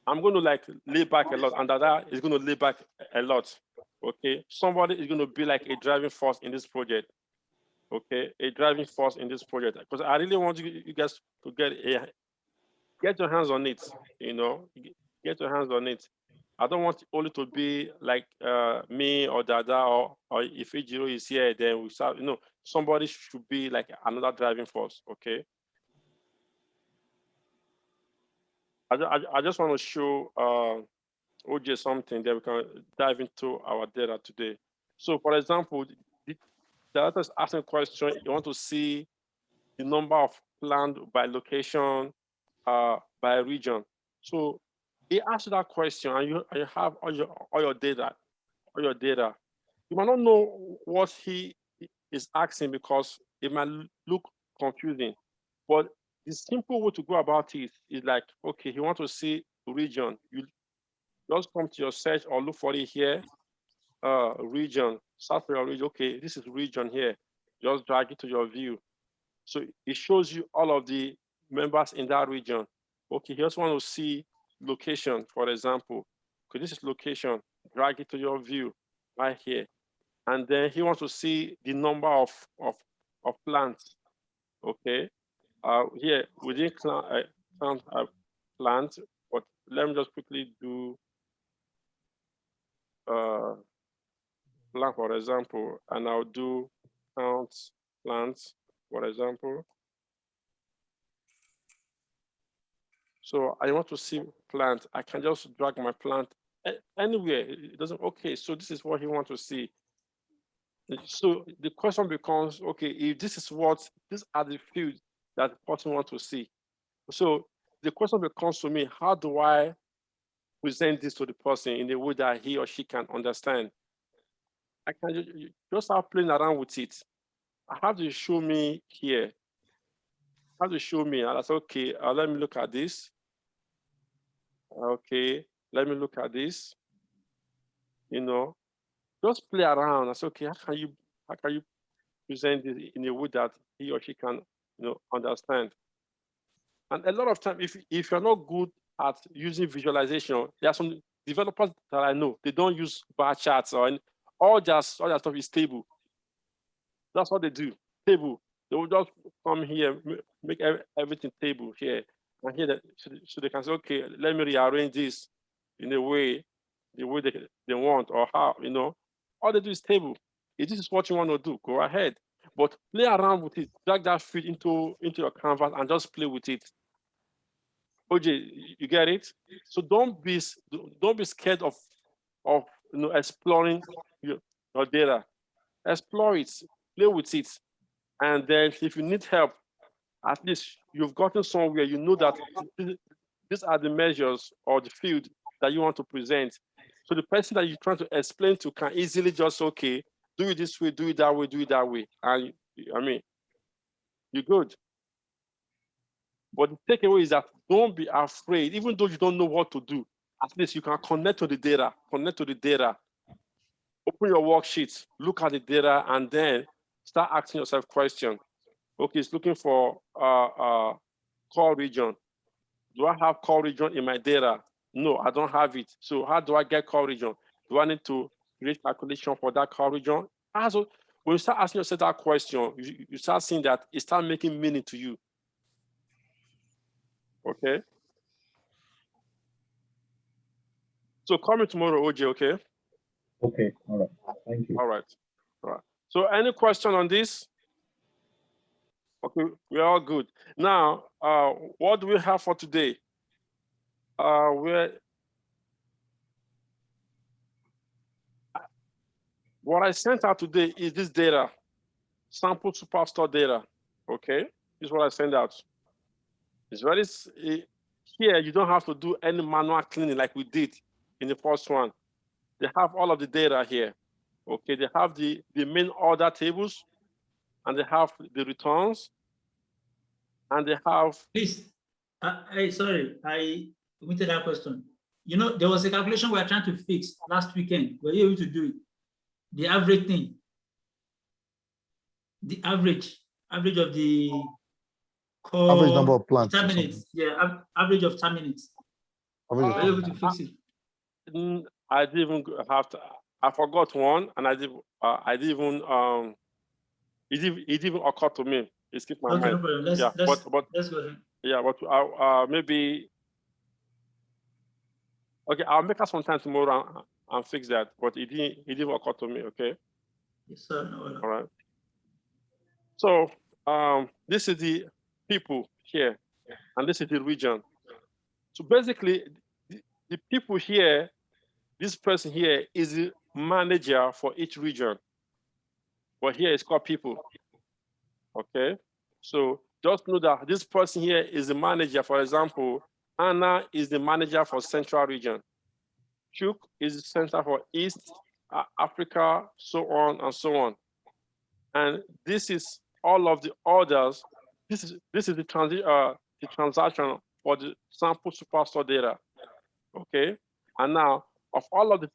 I'm going to like lay back a lot, and Dada is going to lay back a lot. Okay, somebody is going to be like a driving force in this project. Okay, a driving force in this project, because I really want you guys to get your hands on it. Get your hands on it. I don't want only to be like me or Dada, or if Ejiro is here, then we start. Somebody should be like another driving force. Okay. I just want to show OJ something that we can dive into our data today. So, for example, the data is asking a question. You want to see the number of land by location, by region. So he asked you that question, and you have all your data. You might not know what he is asking because it might look confusing, but the simple way to go about it is like, okay, he wants to see region. You just come to your search or look for it here, region, search for your region. Okay, this is region here. Just drag it to your view. So it shows you all of the members in that region. Okay, you also want to see location, for example. Okay, this is location. Drag it to your view right here. And then he wants to see the number of plants. Okay. Here we didn't count plants, but let me just quickly do plant, for example, and I'll do count plants, for example. So I want to see plant. I can just drag my plant anywhere. It doesn't. Okay, so this is what he wants to see. So the question becomes, okay, if this is these are the fields that the person wants to see. So the question becomes to me, how do I present this to the person in a way that he or she can understand? I can just start playing around with it. I have to show me here. I have to show me, and I say, okay, let me look at this. Okay, let me look at this. Just play around. I say, okay, how can you present this in a way that he or she can, understand. And a lot of time, if you're not good at using visualization, there are some developers that I know, they don't use bar charts or all their stuff is table. That's what they do, table. They will just come here, make everything table here, and here, so they can say, okay, let me rearrange this in the way they want, or how, all they do is table. If this is what you want to do, go ahead. But play around with it, drag that field into your canvas and just play with it. OJ, you get it? So don't be scared of exploring your data. Explore it, play with it, and then if you need help, at least you've gotten somewhere. You know that these are the measures or the field that you want to present. So the person that you're trying to explain to can easily just, okay, do it this way, do it that way, do it that way, and you're good. But the takeaway is that don't be afraid, even though you don't know what to do. At least you can connect to the data. Open your worksheets, look at the data, and then start asking yourself questions. Okay, it's looking for core region. Do I have core region in my data? No, I don't have it. So how do I get core region? Do I need to create calculation for that core region? Also, when you start asking yourself that question, you start seeing that it starts making meaning to you. Okay. So call me tomorrow, OJ, okay? Okay, all right. Thank you. All right. So any question on this? Okay, we're all good. Now, what do we have for today? What I sent out today is this data, sample Superstore data. Okay, this is what I sent out. It's very here. You don't have to do any manual cleaning like we did in the first one. They have all of the data here. Okay, they have the main order tables, and they have the returns, and they have. Please, sorry, I omitted that question. There was a calculation we were trying to fix last weekend. Were you able to do it? The average thing. The average of the core. Average number of plants. Terminates. Yeah, average of terminates. Were you able to fix it? I didn't even have to. I forgot one, and I didn't even. It didn't even occur to me. It skipped my mind. No problem. Let's go ahead. Yeah, but maybe. Okay, I'll make us some time tomorrow and fix that. But it didn't occur to me. Okay. Yes, sir. No problem. All right. So this is the people here, and this is the region. So basically, the people here, this person here is the manager for each region. But here it's called people. Okay. So just know that this person here is the manager. For example, Anna is the manager for Central region. Chuk is the center for East Africa, so on and so on. And this is all of the orders. This is the transaction for the sample Superstore data. Okay. And now of all of the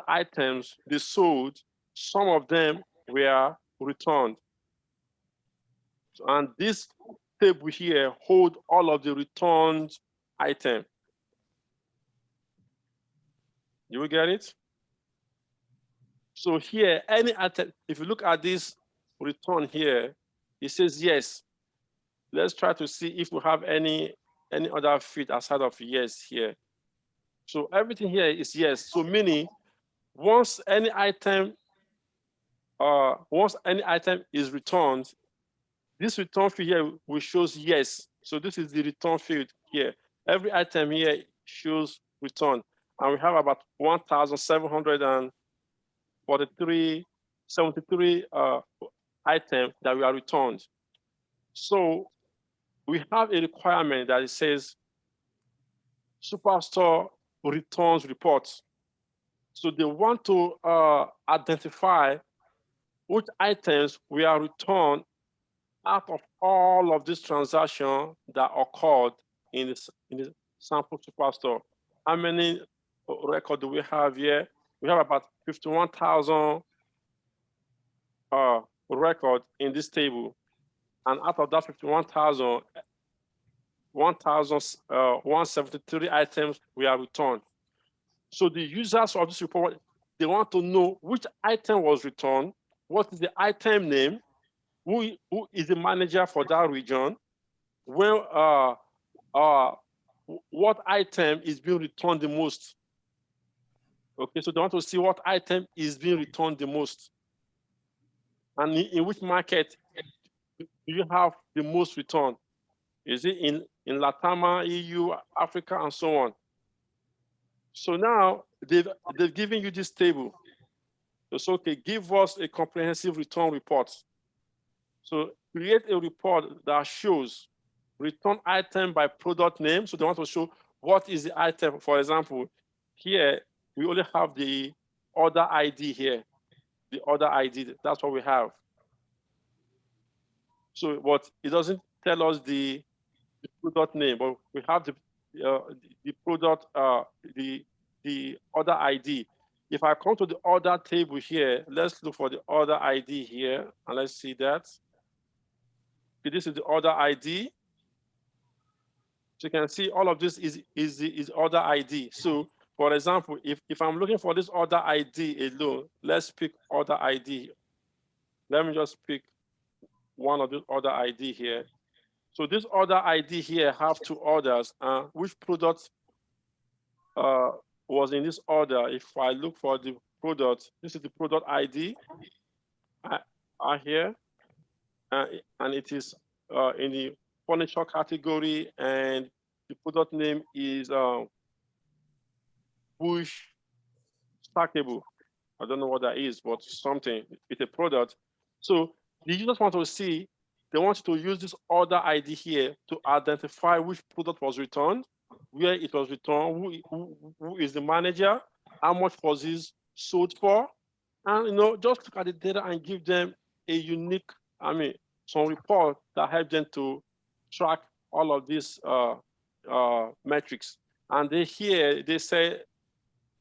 items they sold, some of them were returned. And this table here hold all of the returned items. You will get it? So here, any item, if you look at this return here, it says yes. Let's try to see if we have any other field outside of yes here. So everything here is yes. So meaning once any item is returned, this return field here will shows yes. So this is the return field here. Every item here shows return. And we have about 1,773 items that we are returned. So we have a requirement that it says Superstore returns reports. So they want to identify which items we are returned out of all of this transaction that occurred in the sample Superstore. How many records do we have here? We have about 51,000 records in this table. and out of that 1,173 items we have returned. So the users of this report, they want to know which item was returned, what is the item name, who is the manager for that region, when what item is being returned the most. Okay, so they want to see what item is being returned the most, and in which market do you have the most return? Is it in LATAM, EU, Africa, and so on? So now they've given you this table. So okay, give us a comprehensive return report. So create a report that shows return item by product name. So they want to show what is the item. For example, here we only have the order ID here. The order ID, that's what we have. So what it doesn't tell us the product name, but we have the product, the order ID. If I come to the order table here, let's look for the order ID here, and let's see that. Okay, this is the order ID. So you can see all of this is order ID. So for example, if I'm looking for this order ID alone, let's pick order ID. Let me just pick one of the order ID here. So this order ID here have two orders. Which product was in this order? If I look for the product, this is the product ID here, and it is in the furniture category, and the product name is Bush Stackable. I don't know what that is, but something. It's a product. So the users want to see, they want to use this order ID here to identify which product was returned, where it was returned, who is the manager, how much was this sold for, and just look at the data and give them a unique, some report that help them to track all of these metrics. And they say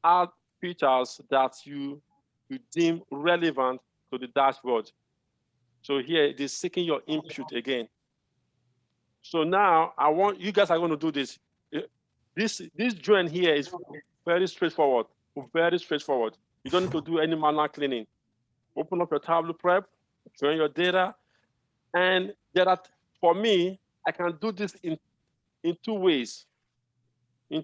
add features that you deem relevant to the dashboard. So here it is seeking your input again. So now you guys are going to do this. This join here is very straightforward, very straightforward. You don't need to do any manual cleaning. Open up your Tableau prep, join your data, and for me, I can do this in two ways. The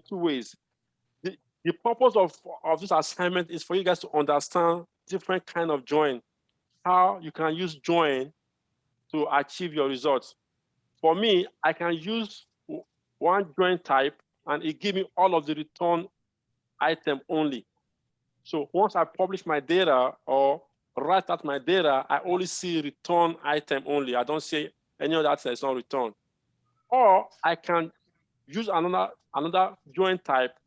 purpose of this assignment is for you guys to understand different kind of join, how you can use join to achieve your results. For me, I can use one join type and it gives me all of the return item only. So once I publish my data or write out my data, I only see return item only. I don't see any other that is not returned. Or I can use another join type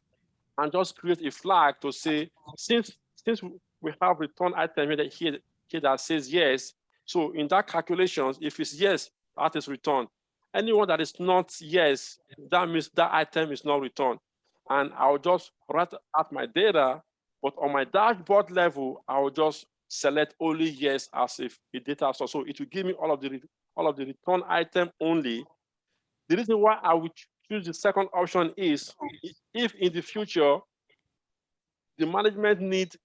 and just create a flag to say, since we have return item here that says yes, so in that calculations, if it's yes, that is returned. Anyone that is not yes, that means that item is not returned. And I'll just write out my data, but on my dashboard level, I'll just select only yes as if the data source. So it will give me all of the return item only. The reason why I would choose the second option is if in the future the management needs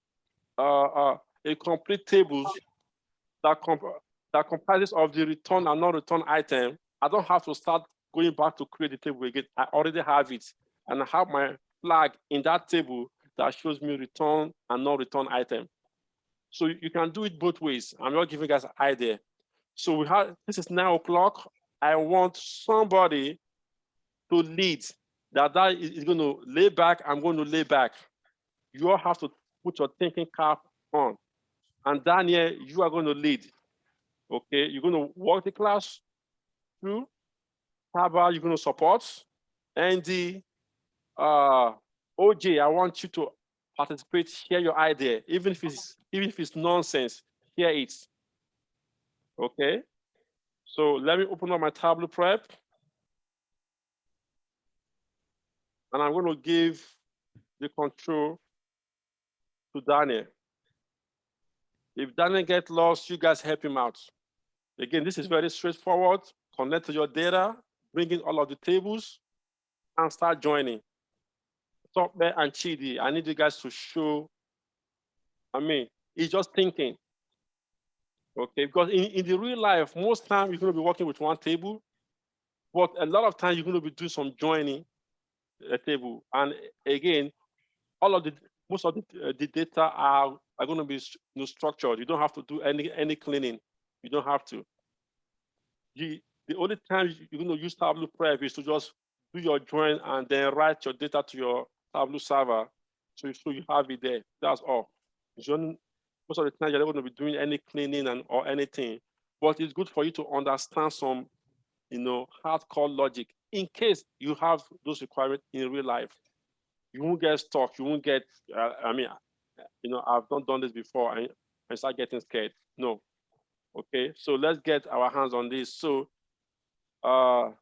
a complete tables that comprises of the return and non-return item, I don't have to start going back to create the table again. I already have it, and I have my flag in that table that shows me return and non-return item. So you can do it both ways. I'm not giving you guys an idea. So this is 9 o'clock. I want somebody to lead. That is going to lay back. I'm going to lay back. You all have to put your thinking cap on. And Daniel, you are going to lead. Okay, you're going to walk the class through. Taba, you're going to support. Andy, OJ, I want you to participate, share your idea, even if it's nonsense, hear it. Okay, so let me open up my Tableau prep, and I'm going to give the control to Daniel. If Daniel gets lost, you guys help him out. Again, this is very straightforward. Connect to your data, bring in all of the tables, and start joining. Software and Chidi, I need you guys to show, it's just thinking. Okay, because in the real life, most time you're going to be working with one table, but a lot of times you're going to be doing some joining a table. And again, most of the data are going to be structured. You don't have to do any cleaning. You don't have to. The only time you're going to use Tableau Prep is to just do your join and then write your data to your Tableau server. So you have it there. That's all. Most of the time, you're not going to be doing any cleaning or anything. But it's good for you to understand some, hardcore logic in case you have those requirements in real life. You won't get stuck. You won't get, I've not done this before and start getting scared. No. Okay, so let's get our hands on this. So, I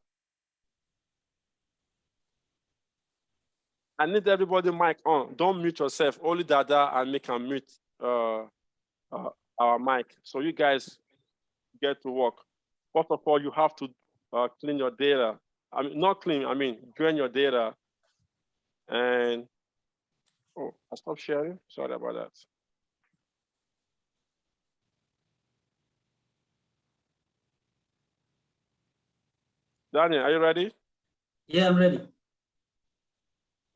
need everybody mic on. Don't mute yourself. Only Dada and me can mute our mic. So you guys get to work. First of all, you have to clean your data. Not clean, join your data. And, I stopped sharing. Sorry about that. Daniel, are you ready? Yeah, I'm ready.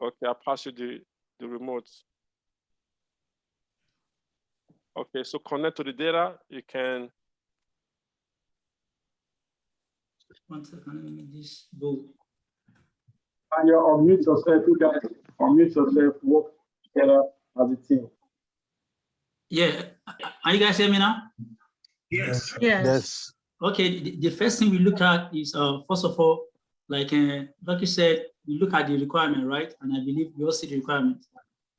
Okay, I'll pass you the remote. Okay, so connect to the data. You can. One second, let me this go. And you unmute yourself, you guys unmute yourself, work together as a team. Yeah, are you guys hear me now? Yes. Yes. Okay, the first thing we look at is, first of all, like you said, we look at the requirement, right? And I believe we all see the requirement.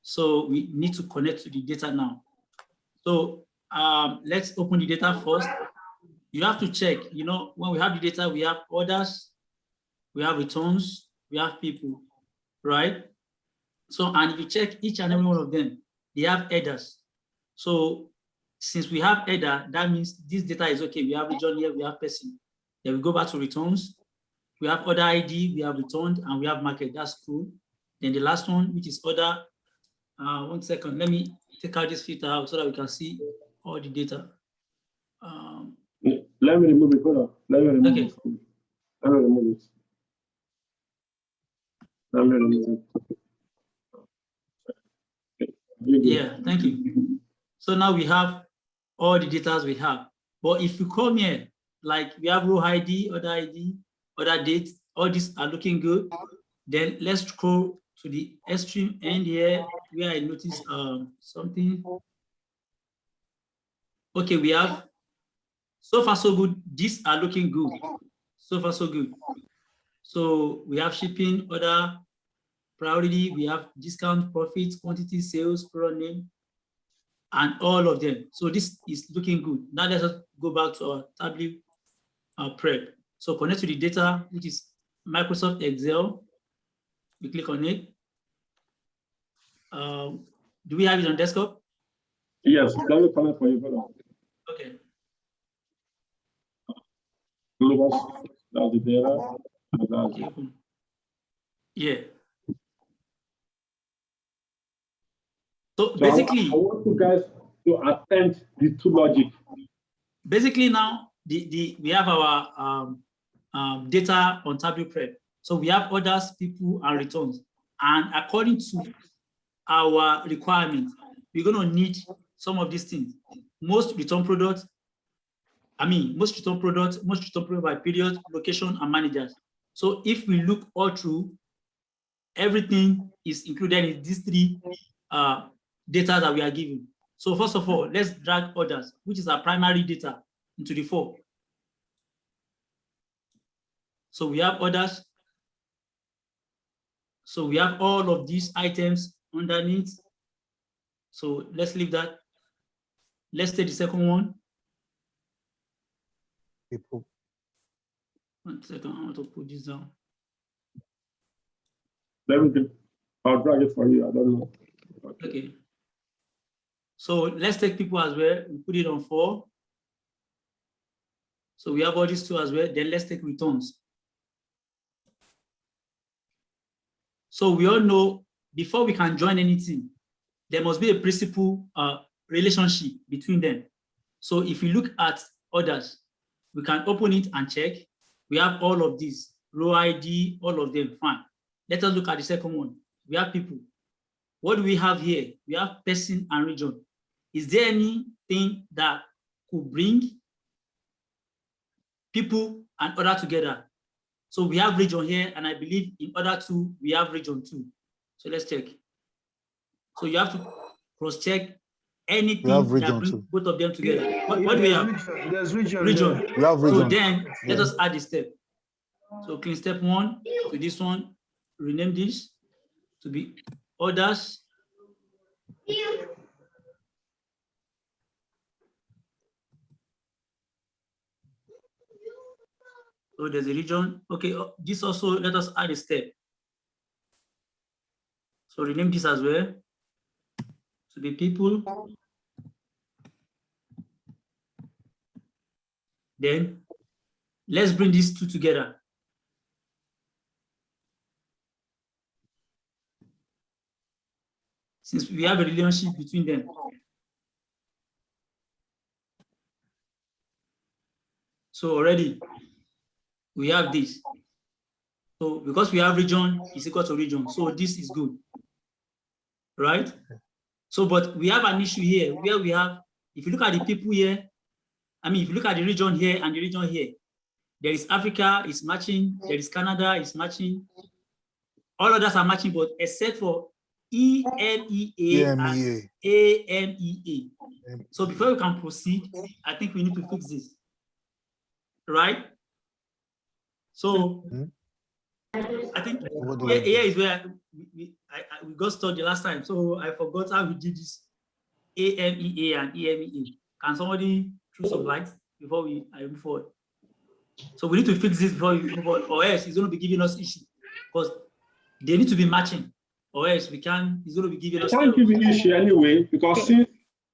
So we need to connect to the data now. So let's open the data first. You have to check, when we have the data, we have orders, we have returns, we have people, right? So, and if you check each and every one of them, they have headers. So since we have header, that means this data is okay. We have region here, we have person. Then we go back to returns. We have order ID, we have returned, and we have market. That's cool. Then the last one, which is order. 1 second, let me take out this filter out so that we can see all the data. Let me remove it. Hold on. Let me remove it. Let me remove it. Let me remove it. Yeah, thank you. So now we have all the data we have. But if you come here, like we have row ID, order date, all these are looking good. Then let's scroll to the extreme end here where I noticed something. Okay, we have, so far so good. These are looking good. So far so good. So we have shipping, order, priority, we have discount, profit, quantity, sales, product name, and all of them. So this is looking good. Now let's go back to our Tableau prep. So connect to the data, which is Microsoft Excel. We click on it. Do we have it on desktop? Yes, let me connect for you. Hold on. Okay. That's the data. Okay. Yeah. So basically, I want you guys to attempt the two logic. Basically now, we have our data on Tableau Prep. So we have orders, people, and returns. And according to our requirements, we're going to need some of these things. Most return products by period, location, and managers. So if we look all through, everything is included in these three data that we are given. So first of all, let's drag orders, which is our primary data, into the 4. So we have orders. So we have all of these items underneath. So let's leave that. Let's take the second one. People. 1 second, I want to put this down. I'll drag it for you. I don't know. Okay. So let's take people as well. We put it on 4. So we have all these two as well. Then let's take returns. So we all know before we can join anything, there must be a principal relationship between them. So if we look at others, we can open it and check. We have all of these, row ID, all of them, fine. Let us look at the second one. We have people. What do we have here? We have person and region. Is there anything that could bring people and other together? So we have region here, and I believe in other two, we have region too. So let's check. So you have to cross-check anything that brings both of them together. What do we have? There's region. Region. We have region. So then let us add the step. So clean step 1 to this one, rename this to be others. So there's a region. Okay, this also, let us add a step. So rename this as well to be people. Then let's bring these two together. Since we have a relationship between them. So already we have this. So because we have region is equal to region, so this is good, right? So, but we have an issue here where we have, if you look at the people here, I mean, if you look at the region here and the region here, there is Africa is matching, there is Canada is matching, all others are matching, but except for EMEA and AMEA. So before we can proceed, I think we need to fix this, right? So I think here is where we got stuck the last time. So I forgot how we did this AMEA and EMEA. Can somebody throw some light before I move forward? So we need to fix this before we move on, or else it's going to be giving us issue because they need to be matching, or else we can. It's going to be giving us. I can't give you issue anyway because since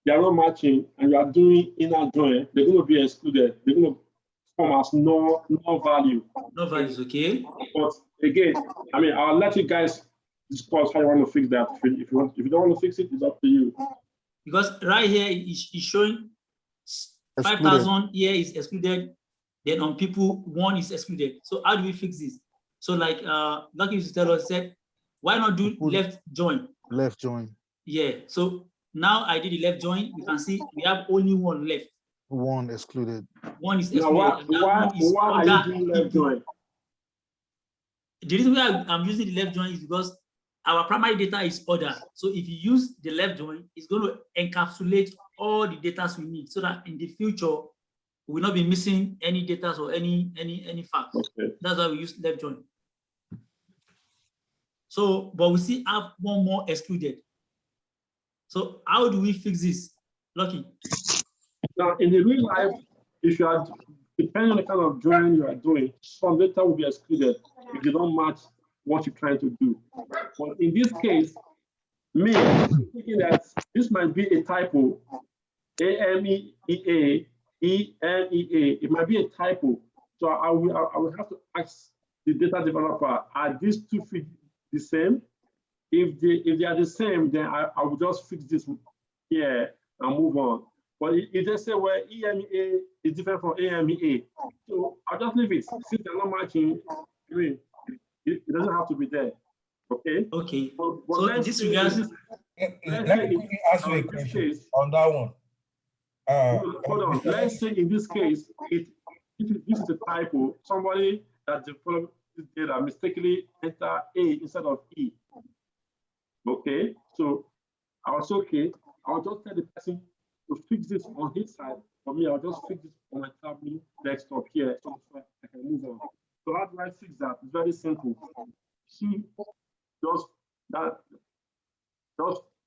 they are not matching and you are doing inner join, they're going to be excluded. They're going to form as no value. No values, okay. But again, I mean, I'll let you guys discuss how you want to fix that. If you don't want to fix it, it's up to you. Because right here is showing 5,000 here is excluded. Then on people 1 is excluded. So how do we fix this? So like Lucky used to tell us, said, why not do left join? Left join. Yeah. So now I did the left join. We can see we have only 1 left. 1 excluded. 1 is excluded. Why are you doing left join? The reason why I'm using the left join is because our primary data is order. So if you use the left join, it's going to encapsulate all the data we need so that in the future, we will not be missing any data or any facts. Okay. That's why we use left join. So, but we still have 1 more excluded. So how do we fix this? Lucky. Now, in the real life, if you are, depending on the kind of join you are doing, some data will be excluded if you don't match what you're trying to do. But in this case, me, I'm thinking that this might be a typo, AMEA, EMEA, it might be a typo. So I will have to ask the data developer, are these two feet the same? If they are the same, then I will just fix this here and move on. But if they say, well, EMEA is different from AMEA, so I'll just leave it. Since they're not matching, I mean, it doesn't have to be there. Okay? Okay. But so in this regard, let me ask you a question on that one. Hold on. Let's say in this case, this is a typo. Somebody that developed this data mistakenly enter A instead of E. Okay, so I was okay. I'll just tell the person to fix this on his side. For me, I'll just fix this on my tablet desktop here so I can move on. So how do I fix that? It's very simple. See, just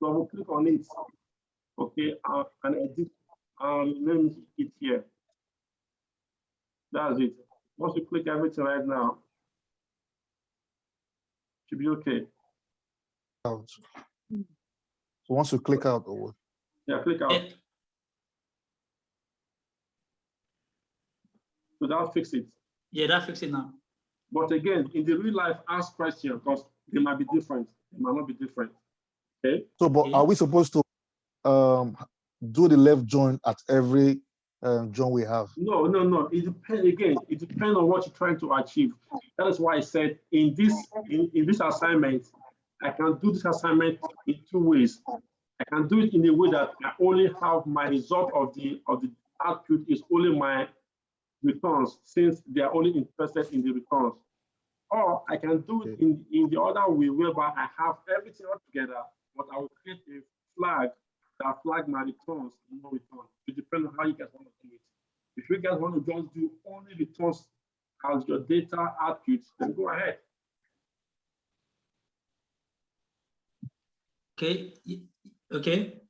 double click on it. Okay, and edit and name it here. That's it. Once you click everything right now, should be okay. Out. So once you click out, or what? Yeah, click out. So that'll fix it. Yeah, that fix it now. But again, in the real life, ask questions because they might be different. They might not be different. Okay. So, but Okay. are we supposed to do the left join at every join we have? No. It depends. Again, it depends on what you're trying to achieve. That is why I said in this assignment, I can do this assignment in 2 ways. I can do it in a way that I only have my result of the output is only my returns, since they are only interested in the returns. Or I can do it in the other way, whereby I have everything all together, but I will create a flag that flag my returns and no returns. It depends on how you guys want to do it. If you guys want to just do only returns as your data output, then go ahead. Okay. Okay.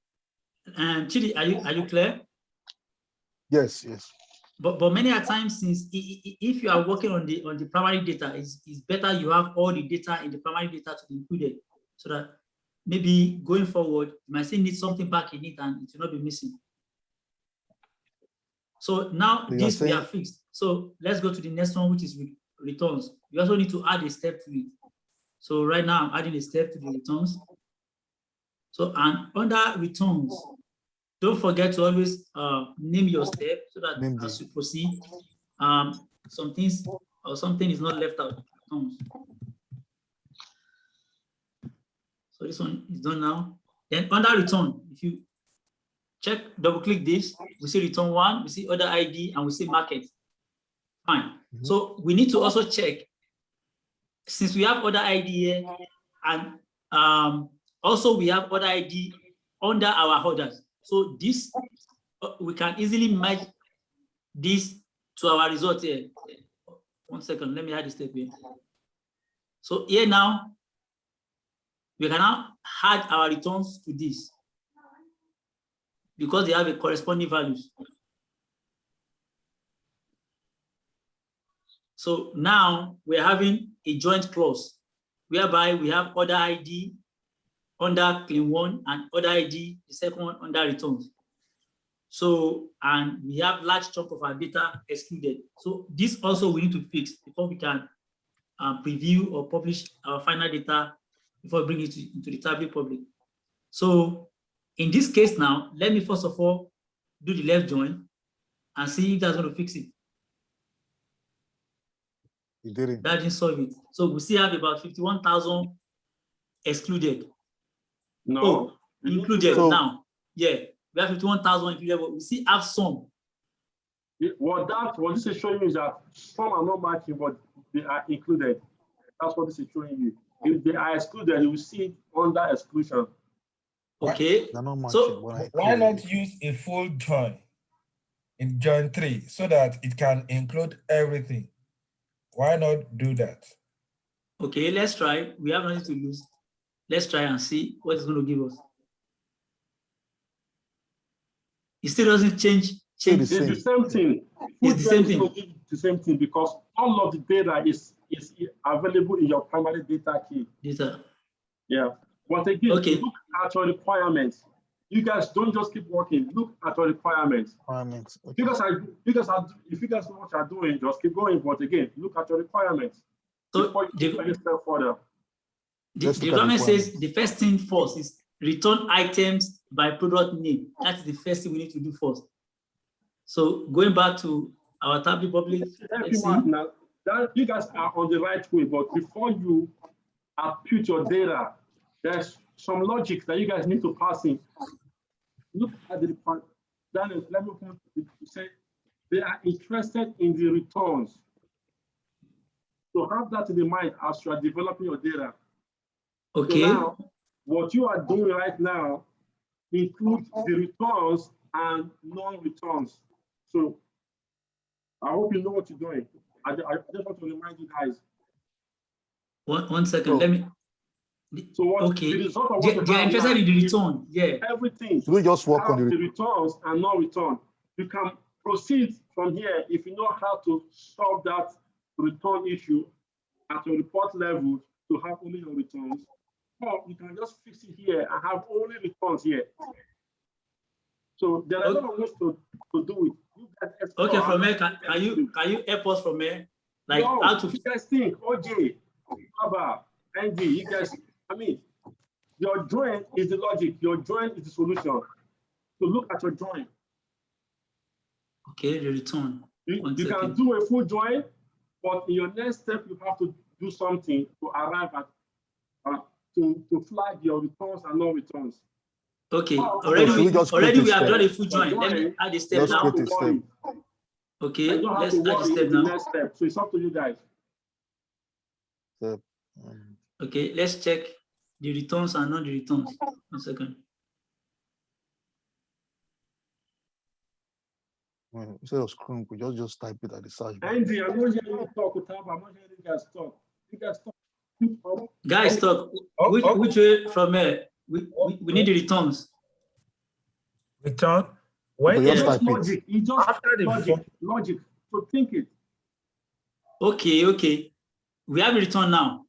And Chidi, are you clear? Yes. But many a times, since if you are working on the primary data, it's better you have all the data in the primary data to be included, so that maybe going forward you might still need something back in it and it will not be missing. So now this we are fixed. So let's go to the next one, which is returns. You also need to add a step to it. So right now I'm adding a step to the returns. So, and under returns, don't forget to always name your step so that as you proceed, some things or something is not left out. So this one is done now. Then under return, if you check, double click this, we see return 1, we see order ID, and we see market. Fine. So we need to also check, since we have order ID here, and also we have order ID under our orders. So this, we can easily match this to our result here. 1 second, let me add this step here. So here now, we can now add our returns to this because they have a corresponding values. So now we're having a joint clause whereby we have order ID under claim 1 and order ID, the second one under returns. So, and we have large chunk of our data excluded. So this also we need to fix before we can preview or publish our final data before we bring it into the tablet public. So in this case now, let me first of all do the left join and see if that's going to fix it. You didn't. That didn't solve it. So we still have about 51,000 excluded. No. Included now. Yeah, we have 51,000 included, but we still have some. What this is showing you is that some are not matching, but they are included. That's what this is showing you. If they are excluded, you will see it under exclusion. Okay. So why not use a full join in join 3 so that it can include everything? Why not do that? Okay, let's try. We have nothing to lose. Let's try and see what it's going to give us. It still doesn't change. It's the same thing. It's the same thing. The same thing, because all of the data is available in your primary data key. Data. Yeah. But again, okay, look at your requirements. You guys don't just keep working. Look at your requirements. Okay. If you guys know what you're doing, just keep going. But again, look at your requirements. So before you take any step further. The government says the first thing first is return items by product name. That's the first thing we need to do first. So going back to our tablet public, now, you guys are on the right way, but before you output your data, there's some logic that you guys need to pass in. Look at the Daniel, let me say they are interested in the returns. So have that in mind as you are developing your data. Okay. So now, what you are doing right now includes the returns and non-returns. So I hope you know what you're doing. I just want to remind you guys. One second, let me. So what, okay, the result of what they are interested in the return. Yeah. Everything. We just work on the returns and non-return. You can proceed from here if you know how to solve that return issue at your report level to have only your returns. Or you can just fix it here and have only returns here. So there are a lot of ways to do it. Okay, from here, can you help us from here? Like no, how to you guys think, OJ, Baba, Andy, you guys, I mean, your join is the logic, your join is the solution. So look at your join. okay, the return. You can do a full join, but in your next step, you have to do something to arrive at to flag your returns and non-returns. Okay, already we have done a full join. join. Let me add a step now. Okay, let's add a step now. Next step. So it's up to you guys. Okay, let's check the returns and not the returns. 1 second. Instead of scrolling, we just type it at the search bar. Andy, I'm not hearing you talk. I'm not hearing you guys talk. You guys talk. Guys, talk. Which way from here? We need the returns. Return? When it's just logic. It's just after the logic. So think it. Okay. We have a return now.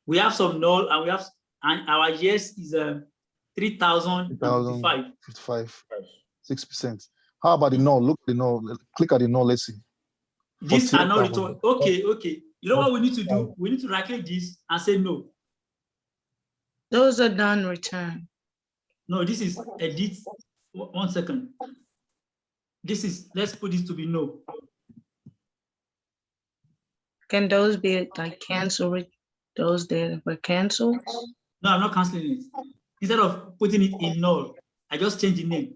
We have some null, and our yes is 3,055. 6%. How about the null? Look at the null. Click at the null. Let's see. These are not return. Okay. You know what we need to do? We need to right-click this and say no. Those are done return. No, this is edit. 1 second. This is, let's put this to be no. Can those be like cancel? Those that were canceled? No, I'm not canceling it. Instead of putting it in null, I just change the name.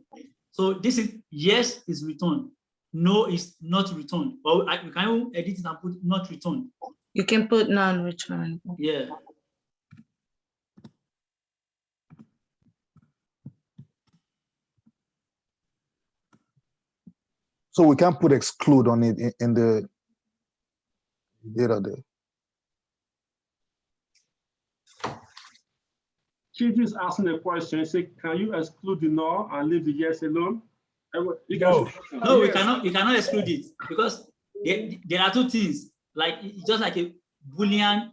So this is yes is returned. No is not returned. Or we can edit it and put not returned. You can put non-return. Yeah. So we can put exclude on it in the data there. Chief is asking a question. Say, can you exclude the null and leave the yes alone? No, we cannot. You cannot exclude it because there are two things. Like it's just like a Boolean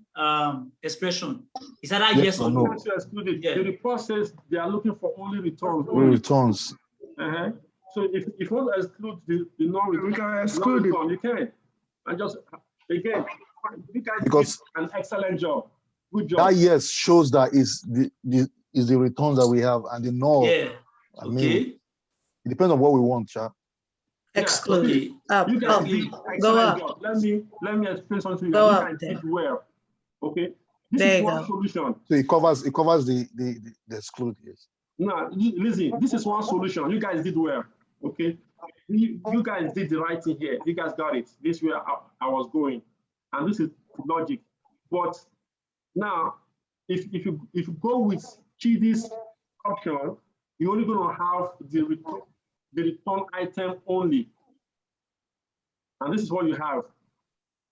expression. It's either yes or no. To exclude it. Yeah. The report says they are looking for only returns. Returns. So if you want to exclude the non-return, we can exclude it. You can. And just again, you guys did an excellent job. Good job. That yes shows that is the returns that we have, and the null. Yeah. I mean, it depends on what we want, Cha. Exclude. Up. You guys did go up. Job. Let me explain something to you. Go you up guys there. did well. Okay. This there is one solution. So it covers the exclude, yes. No, listen, this is one solution. You guys did well. Okay. You guys did the right thing here. You guys got it. This is where I was going. And this is logic. But now, if you go with Chidi's option, you're only going to have the return item only. And this is what you have.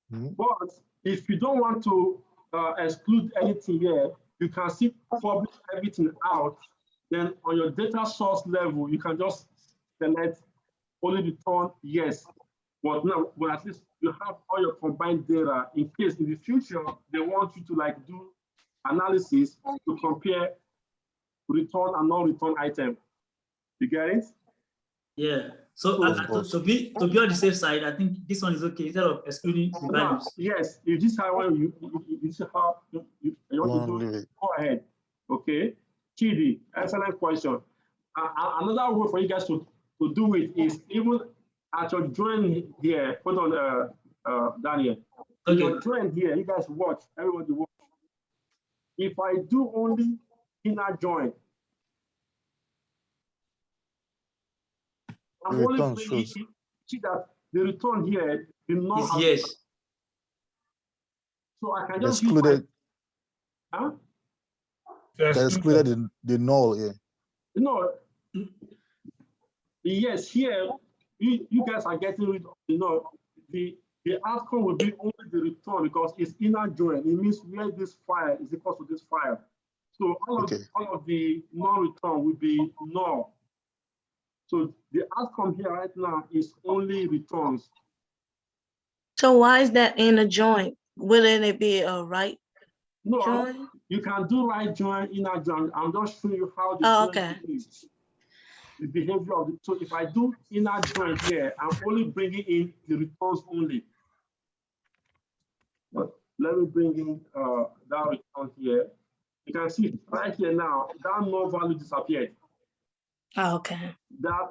But if you don't want to exclude anything here, you can still publish everything out. Then on your data source level, you can just select only return yes. But at least you have all your combined data in case in the future they want you to like do analysis to compare return and non-return item. You get it? Yeah. So to be on the safe side, I think this one is okay instead of excluding the values. Yes, if this is how you want to do it, go ahead. Okay. Chidi, excellent question. Another way for you guys to do it is even at your join here. Hold on, Daniel. Okay. Your join here, you guys watch. Everybody watch. If I do only inner join, I'm only see that the return here is not yes. So I can just excluded. Huh? Excluded the null here. No. Yes, here you guys are getting rid of the outcome will be only the return because it's inner join. It means where this file is equal to this file. So all of the non-return will be null. So the outcome here right now is only returns. So why is that in a join? Wouldn't it be a right join? You can do right join, inner join. I'm just showing you how the okay. is. the behavior of the, so if I do inner join here, I'm only bringing in the returns only. But let me bring in that return here. You can see right here now, that null value disappeared. Oh, okay. That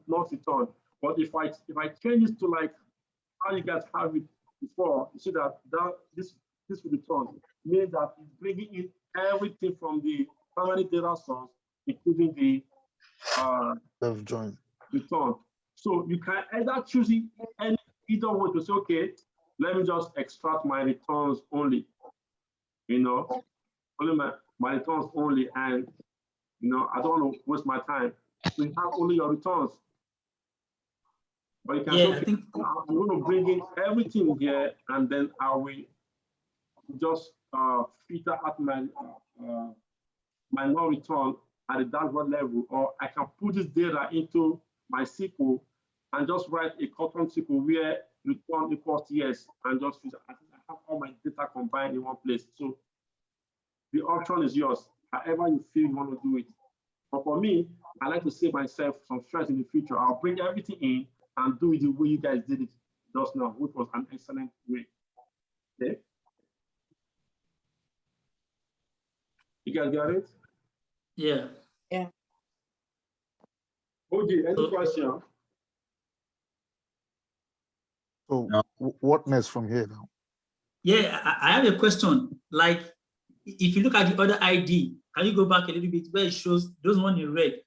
not returned. But if I change this to like how you guys have it before, you see that this will return, means that it's bringing in everything from the primary data source, including the join return. So you can either choose either way to say, okay, let me just extract my returns only, you know, only my returns only, and you know, I don't want to waste my time. So you have only your returns. But you can say, okay, I'm going to bring in everything here, and then I will just filter out my my non-return at the dashboard level, or I can put this data into my SQL and just write a custom SQL where return equals yes, and just I have all my data combined in one place. So the option is yours, however you feel you want to do it. But for me, I like to save myself some stress in the future. I'll bring everything in and do it the way you guys did it just now, which was an excellent way. Okay? You guys got it? Yeah. Yeah. Okay, any question? So what next from here now? Yeah, I have a question. Like, if you look at the other ID, can you go back a little bit where it shows those one in red?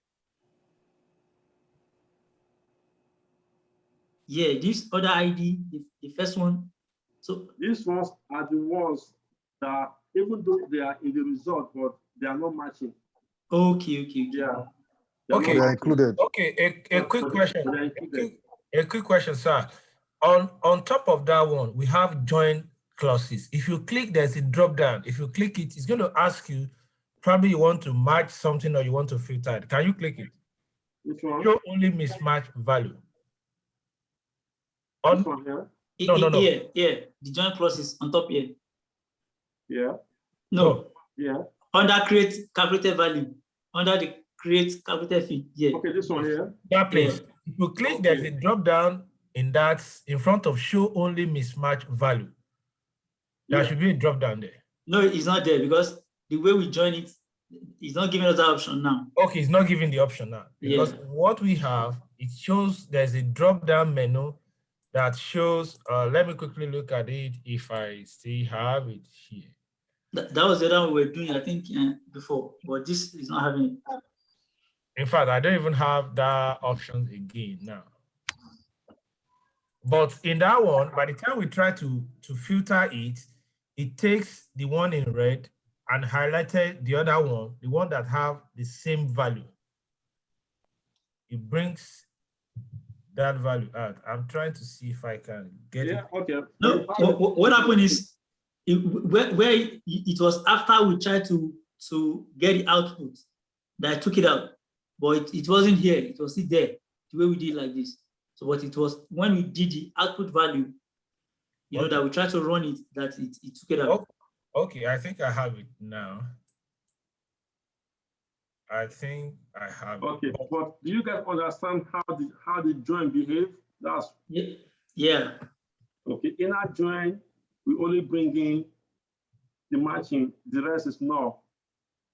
Yeah, this other ID, the first one. So these ones are the ones that, even though they are in the result, but they are not matching. Okay. Yeah. Okay, they are included. Okay, a quick question. A quick question, sir. On top of that one, we have join clauses. If you click, there's a drop down. If you click it, it's going to ask you, probably you want to match something or you want to filter it. Can you click it? Which one? Show only mismatch value. This one here? No. Yeah. The join clauses on top here. Yeah. No. Yeah. Under create calculated value. Under the create calculated fee. Yeah. Okay, this one here. That place. If you click, there's a drop down in front of show only mismatch value. There should be a drop down there. No, it's not there because the way we join it, it's not giving us that option now. Okay, it's not giving the option now. Because what we have, it shows there's a drop down menu that shows, let me quickly look at it if I still have it here. That was the other one we were doing, I think, before, but this is not having it. In fact, I don't even have that option again now. But in that one, by the time we try to filter it, it takes the one in red and highlighted the other one, the one that have the same value. It brings that value out. I'm trying to see if I can get it. Okay. No, what happened is, where it was after we tried to get the output that I took it out, but it wasn't here. It was still there, the way we did like this. So what it was when we did the output value, you know, that we tried to run it, that it took it out. Okay, I think I have it now. I think I have it. But do you guys understand how the join behave? That's yeah. Okay, inner join, we only bring in the matching, the rest is null.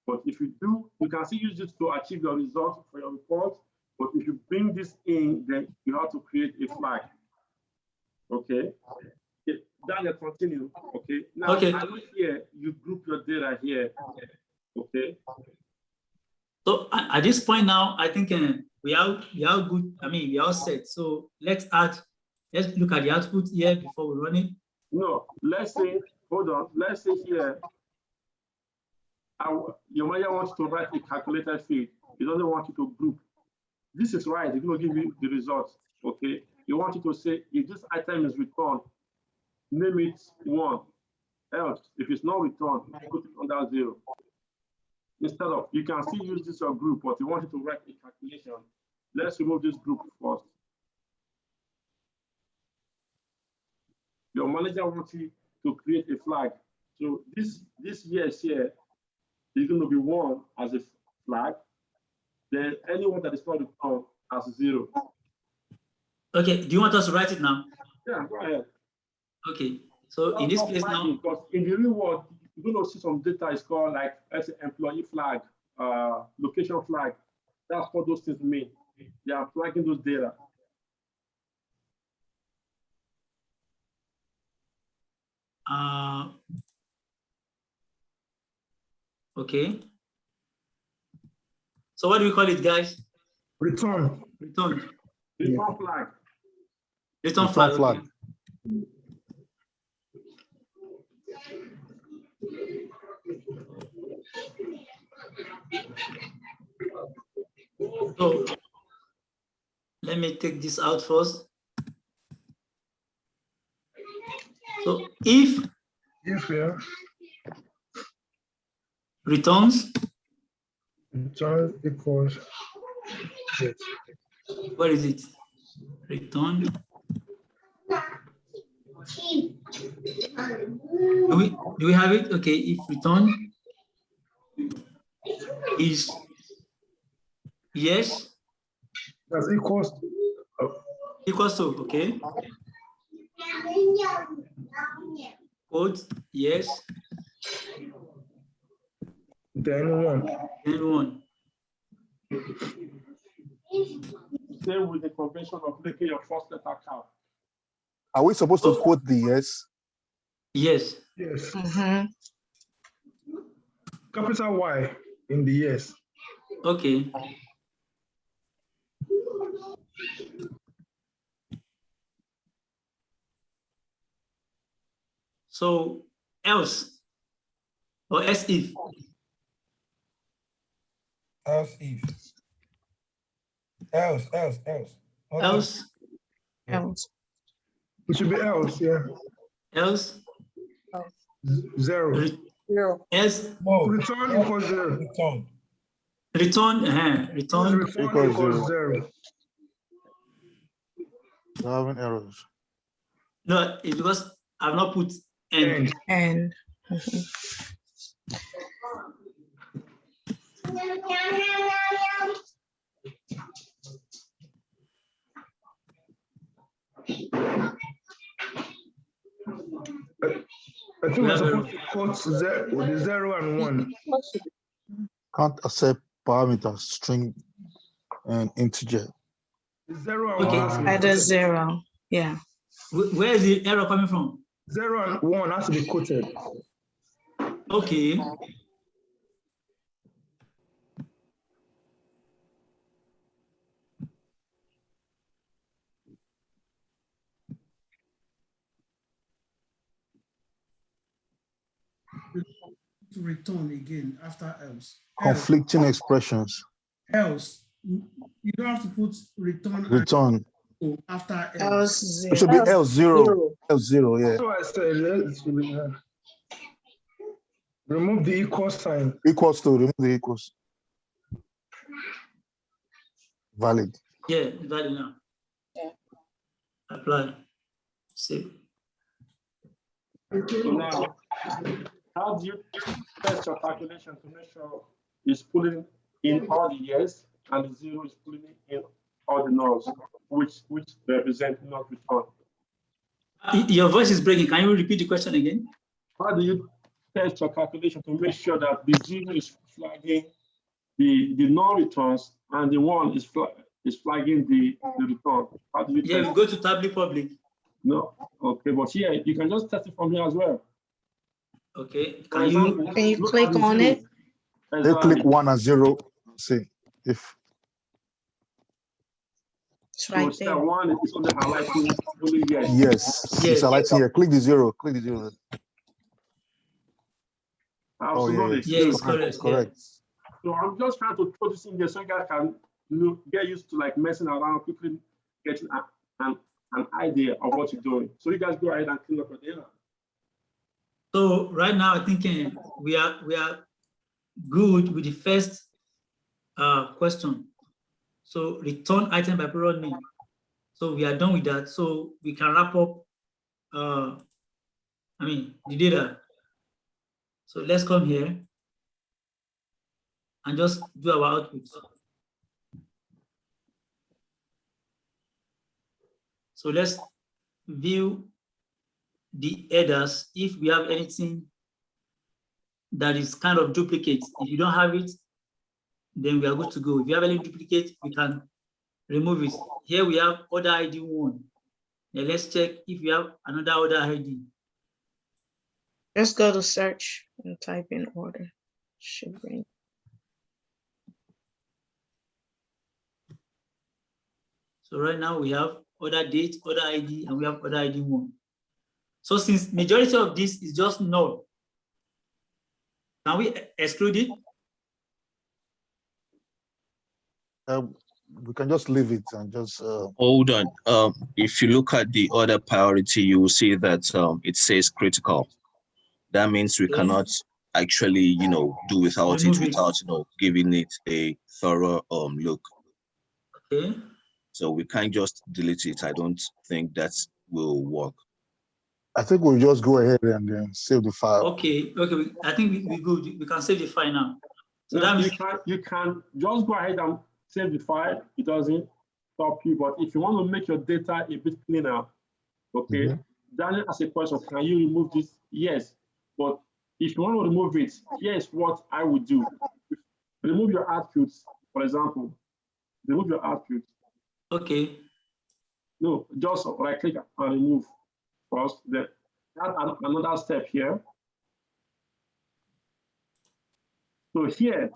But if you do, you can still use this to achieve your result for your report. But if you bring this in, then you have to create a flag. Okay. Then continue. Okay. Now, here, you group your data here. Okay. So at this point now, I think we are good. I mean, we are set. So let's look at the output here before we run it. No, let's say, hold on. Let's say here, your manager wants to write a calculated field. He doesn't want you to group. This is right. It's going to give you the results. Okay. You want you to say, if this item is returned, name it 1. Else, if it's not returned, put it under 0. Instead of, you can still use this your group, but you want you to write a calculation. Let's remove this group first. Your manager wants you to create a flag. So this yes here is going to be 1 as a flag. then anyone that is not returned as 0. Okay, do you want us to write it now? Yeah, go ahead. Okay, so in this place now, because in the real world, you're going to see some data is called like, let's say, employee flag, location flag. That's what those things mean. They are flagging those data. Okay. So what do we call it, guys? Return. Return. Return flag. Return flag. Okay. So let me take this out first. So if yeah, returns equals yes. Where is it? Return. Do we have it? Okay, if return is yes, that's equals to, okay. Code yes. Then one. Same with the convention of making your first letter count. Are we supposed to quote the yes? Yes. Yes. Capital Y in the yes. Okay. So else or else if. Else if. Else. Okay. Else. It should be else, yeah. Else. 0. Else. No. Return equals 0. Return equals 0. Having errors. No, it's because I've not put end. And I think we're supposed to quote the 0 and 1. Can't accept parameters, string and integer. The 0 and 1. either 0. Yeah. Where is the error coming from? 0 and 1 has to be quoted. Okay. To return again after else. Conflicting expressions. Else. You don't have to put return. After else. It should be L0. L0, yeah. So I said, remove the equal sign. Equals to, remove the equals. Valid. Yeah, valid now. Yeah. Apply. Save. So now, how do you test your calculation to make sure it's pulling in all the yes and the 0 is pulling in all the no's, which represent not return? Your voice is breaking. Can you repeat the question again? How do you test your calculation to make sure that the 0 is flagging the non-returns and the 1 is flagging the return? How do you test? Yeah, we go to Tableau Public. No, okay, but here you can just test it from here as well. Okay, Can you click on it? They click 1 and 0. See if it's right so there. 1 is only highlighting only yes. Yes. It's highlighting here. Click the 0. Click the 0. Absolutely. Yeah, it's correct. Correct. So I'm just trying to put this in there so you guys can get used to like messing around, quickly getting an idea of what you're doing. So you guys go ahead and clean up your data. So right now, I think we are good with the first question. So return item by product name. So we are done with that. So we can wrap up. The data. So let's come here and just do our output. So let's view the headers. If we have anything that is kind of duplicate, if you don't have it, then we are good to go. If you have any duplicate, we can remove it. Here we have order ID 1. Now let's check if we have another order ID. Let's go to search and type in order. Should bring. So right now we have order date, order ID, and we have order ID 1. So since majority of this is just null, can we exclude it? We can just leave it and just hold on. If you look at the order priority, you will see that it says critical. That means we cannot actually, do without Remove it without, giving it a thorough look. Okay. So we can't just delete it. I don't think that will work. I think we'll just go ahead and then save the file. Okay. I think we good. We can save the file now. So No, that means you can just go ahead and save the file. It doesn't stop you. But if you want to make your data a bit cleaner, okay, Daniel has a question. Can you remove this? Yes. But if you want to remove it, here's what I would do. Remove your attributes, for example. Remove your attributes. okay. No, just right click and remove first. Then add another step here. So here,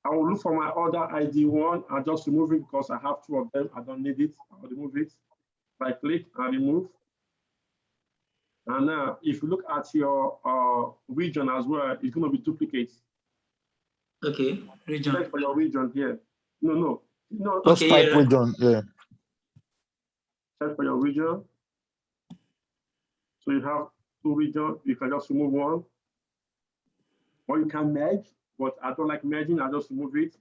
I will look for my order ID 1 and just remove it because I have 2 of them. I don't need it. I'll remove it. Right click and remove. And now, if you look at your region as well, it's going to be duplicates. Okay, region. Check for your region here. No. Just Okay, type yeah. region, yeah. Check for your region. So you have 2 regions. You can just remove one. Or you can merge, but I don't like merging. I just remove it.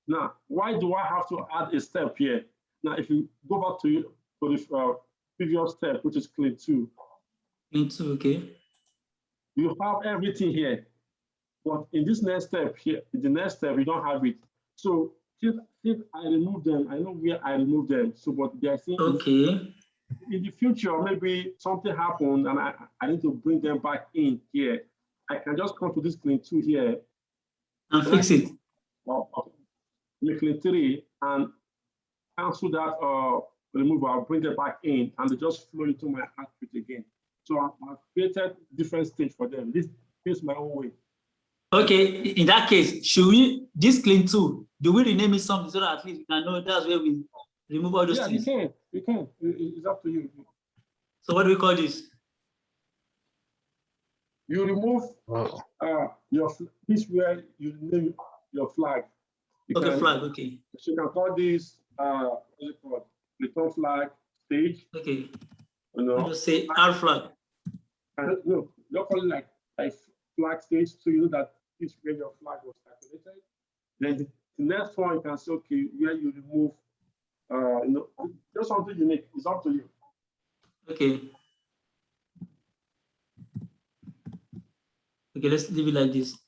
Now, why do I have to add a step here? Now, if you go back to the previous step, which is clean 2. Clean 2, okay. You have everything here. But in this next step here, in the next step, you don't have it. So if I remove them, I know where I remove them. So, but they're saying okay. In the future, maybe something happened and I need to bring them back in here. I can just come to this clean 2 here and fix it. Clean 3 and cancel that removal. I'll bring it back in and they just flow into my output again. So I've created different stage for them. This is my own way. Okay, in that case, should we, this clean 2, do we rename it something so that at least we can know that's where we remove all those things? You can. It's up to you. So what do we call this? You remove this where you name your flag. Flag, okay. So you can call this what's it called? Return flag stage. Okay. Just say R flag. No, you're calling like flag stage, so you know that this where your flag was calculated. Then the next one you can say, okay, where you remove just something unique. It's up to you. Okay. Okay, let's leave it like this.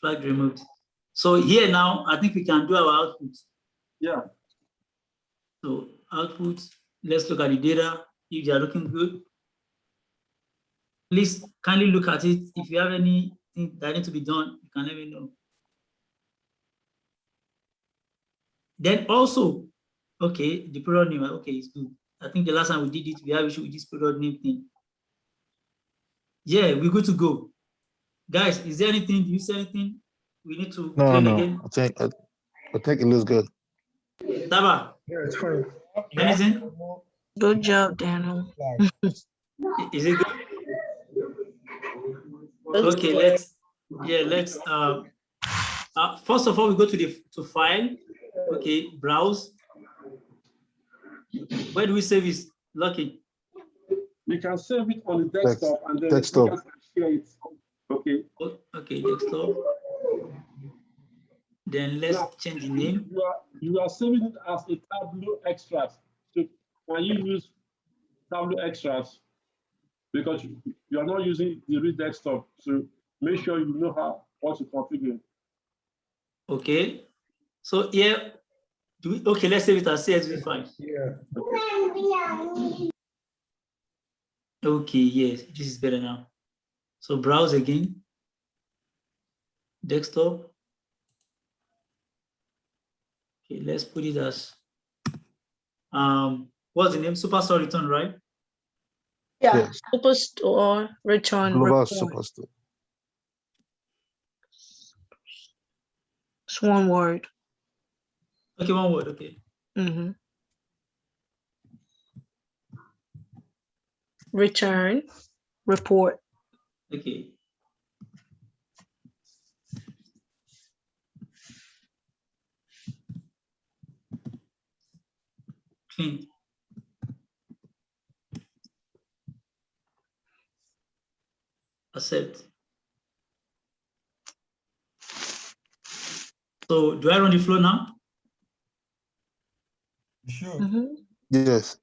Flag removed. So here now, I think we can do our output. Yeah. So output, let's look at the data. If they are looking good, please kindly look at it. If you have anything that needs to be done, you can let me know. Then also, okay, the product name, okay, it's good. I think the last time we did it, we have issue with this product name thing. Yeah, we're good to go. Guys, is there anything, do you see anything we need to clean again? I think it looks good. Taba? Yeah, it's fine. Anything? Good job, Daniel. Is it good? Okay, let's first of all, we go to file. Okay, browse. Where do we save this? Lucky. We can save it on the desktop and then desktop. we can share it. Okay. Okay, desktop. Then let's change the name. You are saving it as a Tableau extract. So can you use Tableau extracts? Because you are not using the real desktop. So make sure you know what to configure. Okay. So here Okay, let's save it as CSV file. Yeah. Okay, yes, this is better now. So browse again. Desktop. Okay, let's put it as what's the name? Superstore Return, right? Yeah, Yes. Superstore Return Global report. Superstore. It's one word. Okay, one word, okay. Mm-hmm. Return report. Okay. Clean. Accept. So do I run the flow now? Sure. Mm-hmm. Yes.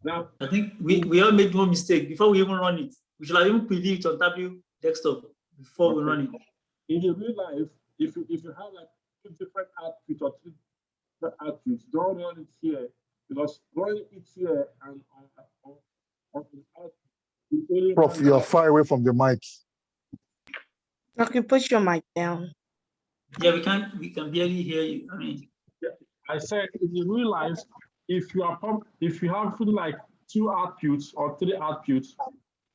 Now, I think we all made one mistake before we even run it. We should have even preview it on W desktop before we run it. in the real life, if you have like 2 different outputs or 3 different outputs, don't run it here, because running it here and on the output, you only Prof, run you're that. far away from the mic. Okay, put your mic down. Yeah, we can barely hear you. I mean, I said in the real life, if you have like 2 outputs or 3 outputs,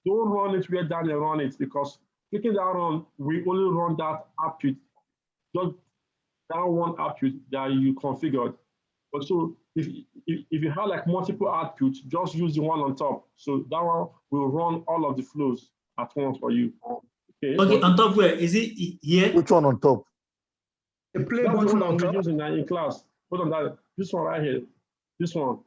don't run it where Daniel run it, because clicking that run, we only run that output, just that one output that you configured. But so if you have like multiple outputs, just use the one on top. So that one will run all of the flows at once for you. Okay, on top where? Is it here? Which one on top? The play That's the button one on we're top. using in class. Put on that. This one right here. This one.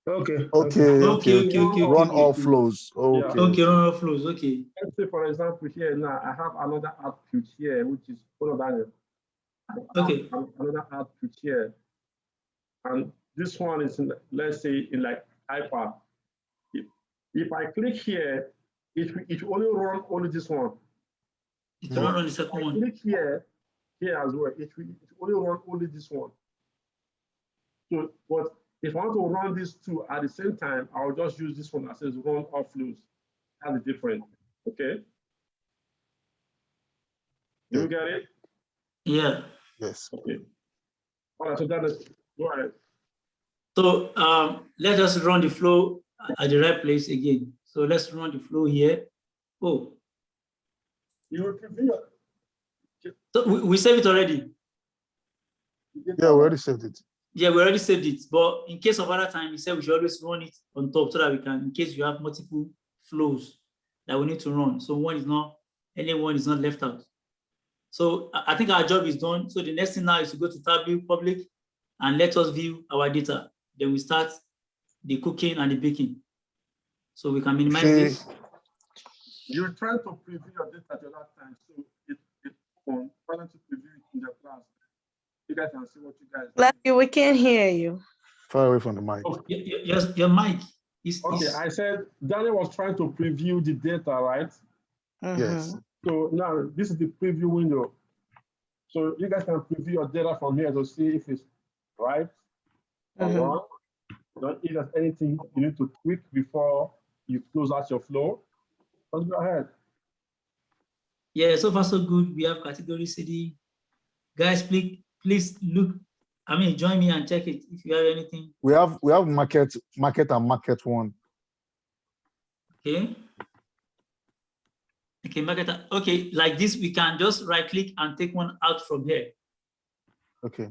Okay. Okay. Run all flows. Yeah. Okay, run all flows. Okay. Let's say, for example, here now I have another output here, which is hold on, Daniel. Okay. Another output here, and this one is in, let's say, in like hyper. If I click here, it only run only this one. It will run the second one. Click here as well. It only run only this one. So, but if I want to run these 2 at the same time, I'll just use this one that says run all flows. That's the difference. Okay. You get it? Yeah. Yes. Okay. All right. So that is go ahead. So let us run the flow at the right place again. So let's run the flow here. Oh. You will preview it. So we saved it already. Yeah, we already saved it. Yeah, we already saved it. But in case of other time, we said we should always run it on top so that we can, in case you have multiple flows that we need to run. So anyone is not left out. So I think our job is done. So the next thing now is to go to tab view public and let us view our data. Then we start the cooking and the baking. So we can minimize this. You're trying to preview your data at that time. So it's fun. Trying to preview it in the class. You guys can see what you guys do. Lucky, we can't hear you. Far away from the mic. Your mic is. Okay, I said Daniel was trying to preview the data, right? Yes. So now this is the preview window. So you guys can preview your data from here to see if it's right or wrong. If there's anything you need to tweak before you close out your flow, let's go ahead. Yeah, so far so good. We have category CD. Guys, please look. I mean, join me and check it if you have anything. We have market and market 1. Okay. Okay, market. Okay, like this, we can just right click and take one out from here. Okay.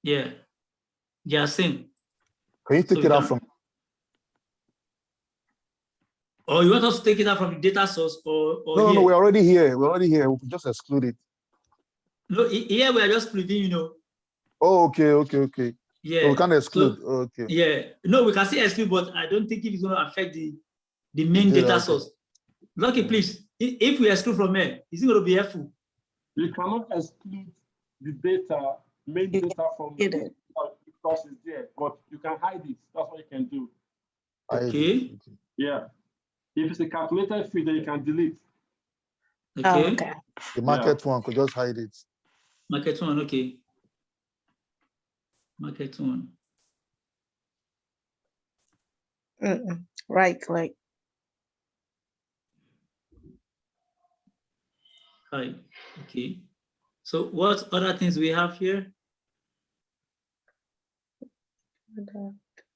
Yeah. Yeah, same. Can you take it out from? Or you want us to take it out from the data source or No, we're already here. We can just exclude it. No, here we are just previewing, Oh, okay. Yeah. So we can't exclude. So, okay. Yeah. No, we can still exclude, but I don't think it's going to affect the main data source. Lucky, please. If we exclude from here, is it going to be helpful? You cannot exclude the data, main data from it because it's there, but you can hide it. That's what you can do. Okay. Yeah. If it's a calculated field, then you can delete. Okay. okay. The market one could just hide it. Market one, okay. Market one. Right click. Right. Okay. So what other things we have here?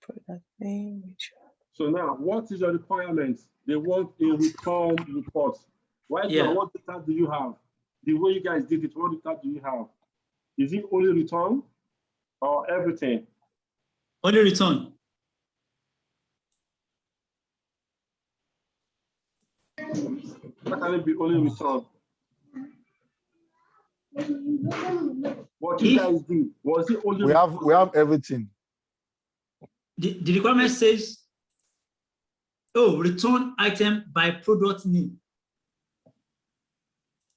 Product name. So now, what is your requirement? They want a return report. Right now, what data do you have? The way you guys did it, what data do you have? Is it only return or everything? Only return. How can it be only return? What you guys did, was it only we have everything. The requirement says, oh, return item by product name.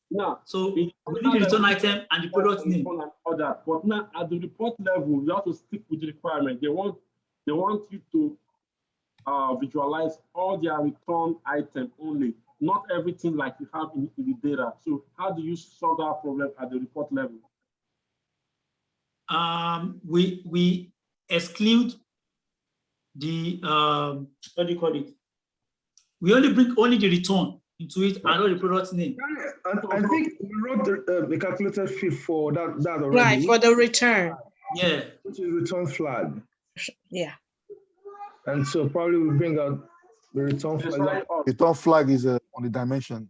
Now, so we need the return item and the product name. Other, but now at the report level, you have to stick with the requirement. They want you to visualize all their return item only, not everything like you have in the data. So how do you solve that problem at the report level? We exclude the what do you call it? We only bring only the return into it and not the product name. I think we wrote the calculated fee for that already. Right, for the return. Yeah. Which is return flag. Yeah. And so probably we bring out the return flag. Return flag is on the dimension.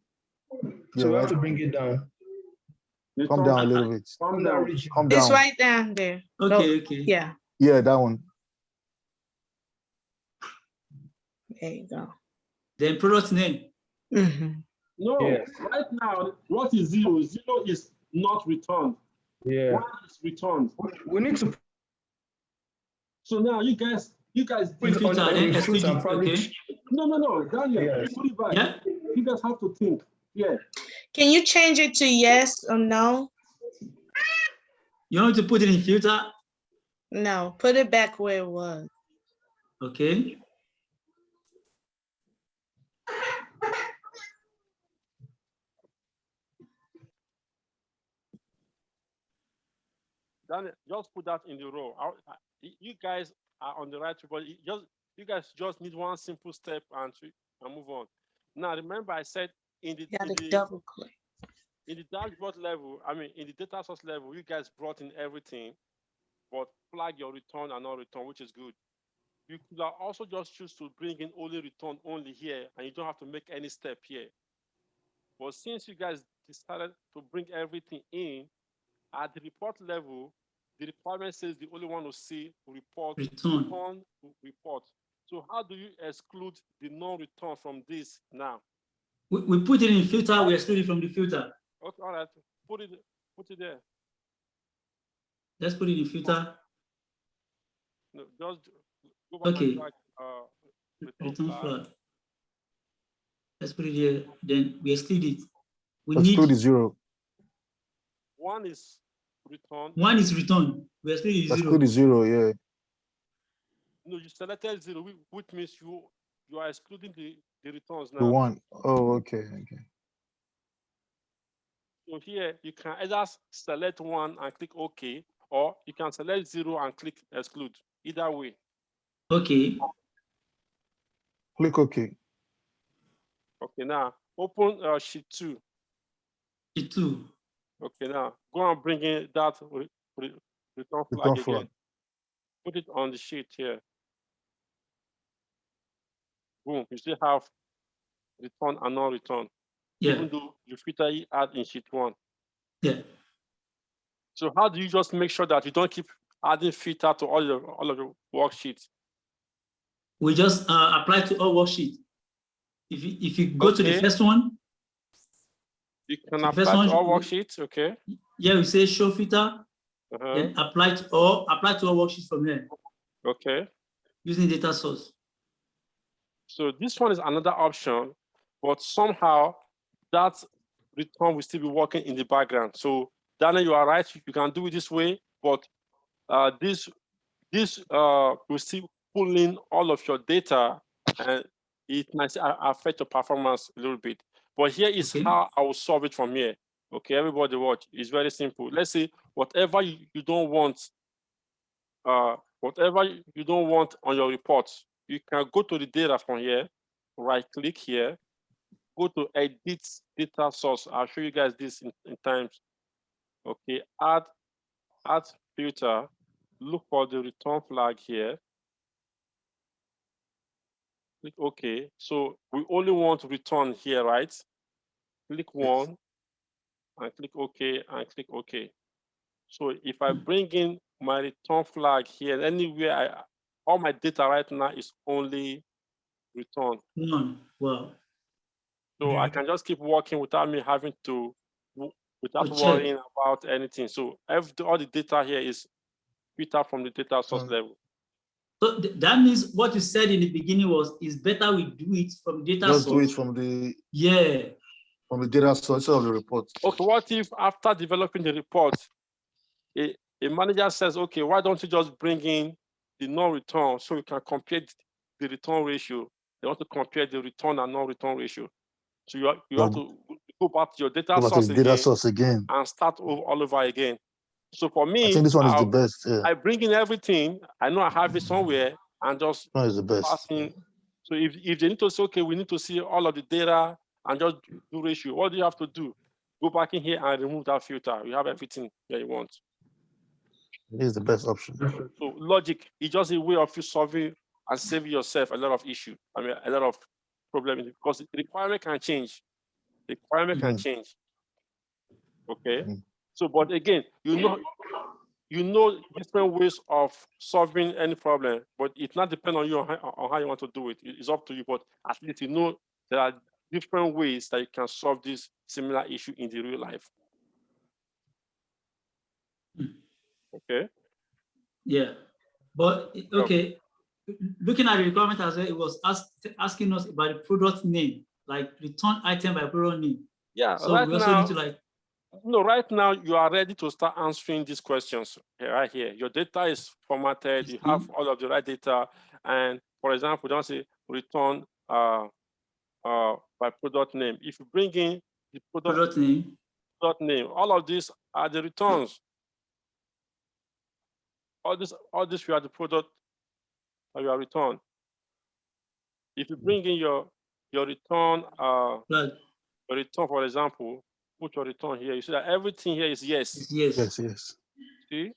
So we have to bring it down. Come down a little bit. Come down. Come down. It's right down there. Okay, okay. Yeah. Yeah, that one. There you go. Then product name. No, right now, what is zero? Zero is not returned. Yeah. One is returned. We need to. So now you guys filter, okay. No, Daniel, put it back. Yeah. You guys have to think. Yeah. Can you change it to yes or no? You want to put it in filter? No, put it back where it was. Okay. Daniel, just put that in the row. You guys are on the right track, but you guys just need one simple step and move on. Now, remember I said in the double click. In the dashboard level, I mean, in the data source level, you guys brought in everything, but flag your return and not return, which is good. You could also just choose to bring in only return only here, and you don't have to make any step here. But since you guys decided to bring everything in, at the report level, the requirement says the only one to see return report. So how do you exclude the non-return from this now? We put it in filter, we exclude it from the filter. Okay, all right, put it there. Let's put it in filter. No, just go back okay. And drag, return flag. Let's put it here. Then we exclude it. We exclude need zero. One is return. One is return. We exclude zero. Exclude zero, yeah. No, you selected zero, which means you are excluding the returns now. The one. Oh, okay. So here you can either select one and click OK, or you can select zero and click exclude. Either way. Okay. Click OK. Okay, now open sheet 2. Sheet 2. Okay, now go and bring in that return flag again. Put it on the sheet here. Boom, you still have return and non-return. Yeah. Even though you filter it out in sheet 1. Yeah. So how do you just make sure that you don't keep adding filter to all of your worksheets? We just apply to all worksheets. If you go to the first one, you can apply to all worksheets. Okay. Yeah, we say show filter. Then apply to all worksheets from here. Okay. Using data source. So this one is another option, but somehow that return will still be working in the background. So Daniel, you are right. You can do it this way, but this will still pull in all of your data, and it might affect your performance a little bit. But here is how I will solve it from here. Okay, everybody watch. It's very simple. Let's say whatever you don't want, whatever you don't want on your report, you can go to the data from here, right click here, go to edit data source. I'll show you guys this in times. Okay, add filter, look for the return flag here. Click OK. So we only want to return here, right? Click one and click OK and click OK. So if I bring in my return flag here, anywhere, all my data right now is only return. None. Wow. So I can just keep working without me having to, without worrying about anything. So all the data here is filtered from the data source level. So that means what you said in the beginning was, it's better we do it from data source. Just do it from the from the data source of the report. Okay, what if after developing the report, a manager says, okay, why don't you just bring in the non-return so you can compare the return ratio? They want to compare the return and non-return ratio. So you have to go back to your data source again and start all over again. So for me, I think this one is the best. Yeah. I bring in everything. I know I have it somewhere and just is the best. passing. So if they need to say, okay, we need to see all of the data and just do ratio, what do you have to do? Go back in here and remove that filter. You have everything that you want. It is the best option. So logic is just a way of you solving and saving yourself a lot of issues. I mean, a lot of problems because the requirement can change. The requirement can change. Okay. So, but again, you know different ways of solving any problem, but it not depend on you on how you want to do it. It's up to you, but at least you know there are different ways that you can solve this similar issue in the real life. Okay. Yeah, but okay. Looking at the requirement as well, it was asking us about the product name, like return item by product name. Yeah. So we also need to like. No, right now you are ready to start answering these questions right here. Your data is formatted. You have all of the right data, and for example, don't say return by product name. If you bring in the product name, all of these are the returns. All this we are the product of your return. If you bring in your return, your return, for example, put your return here. You see that everything here is yes. Yes. See,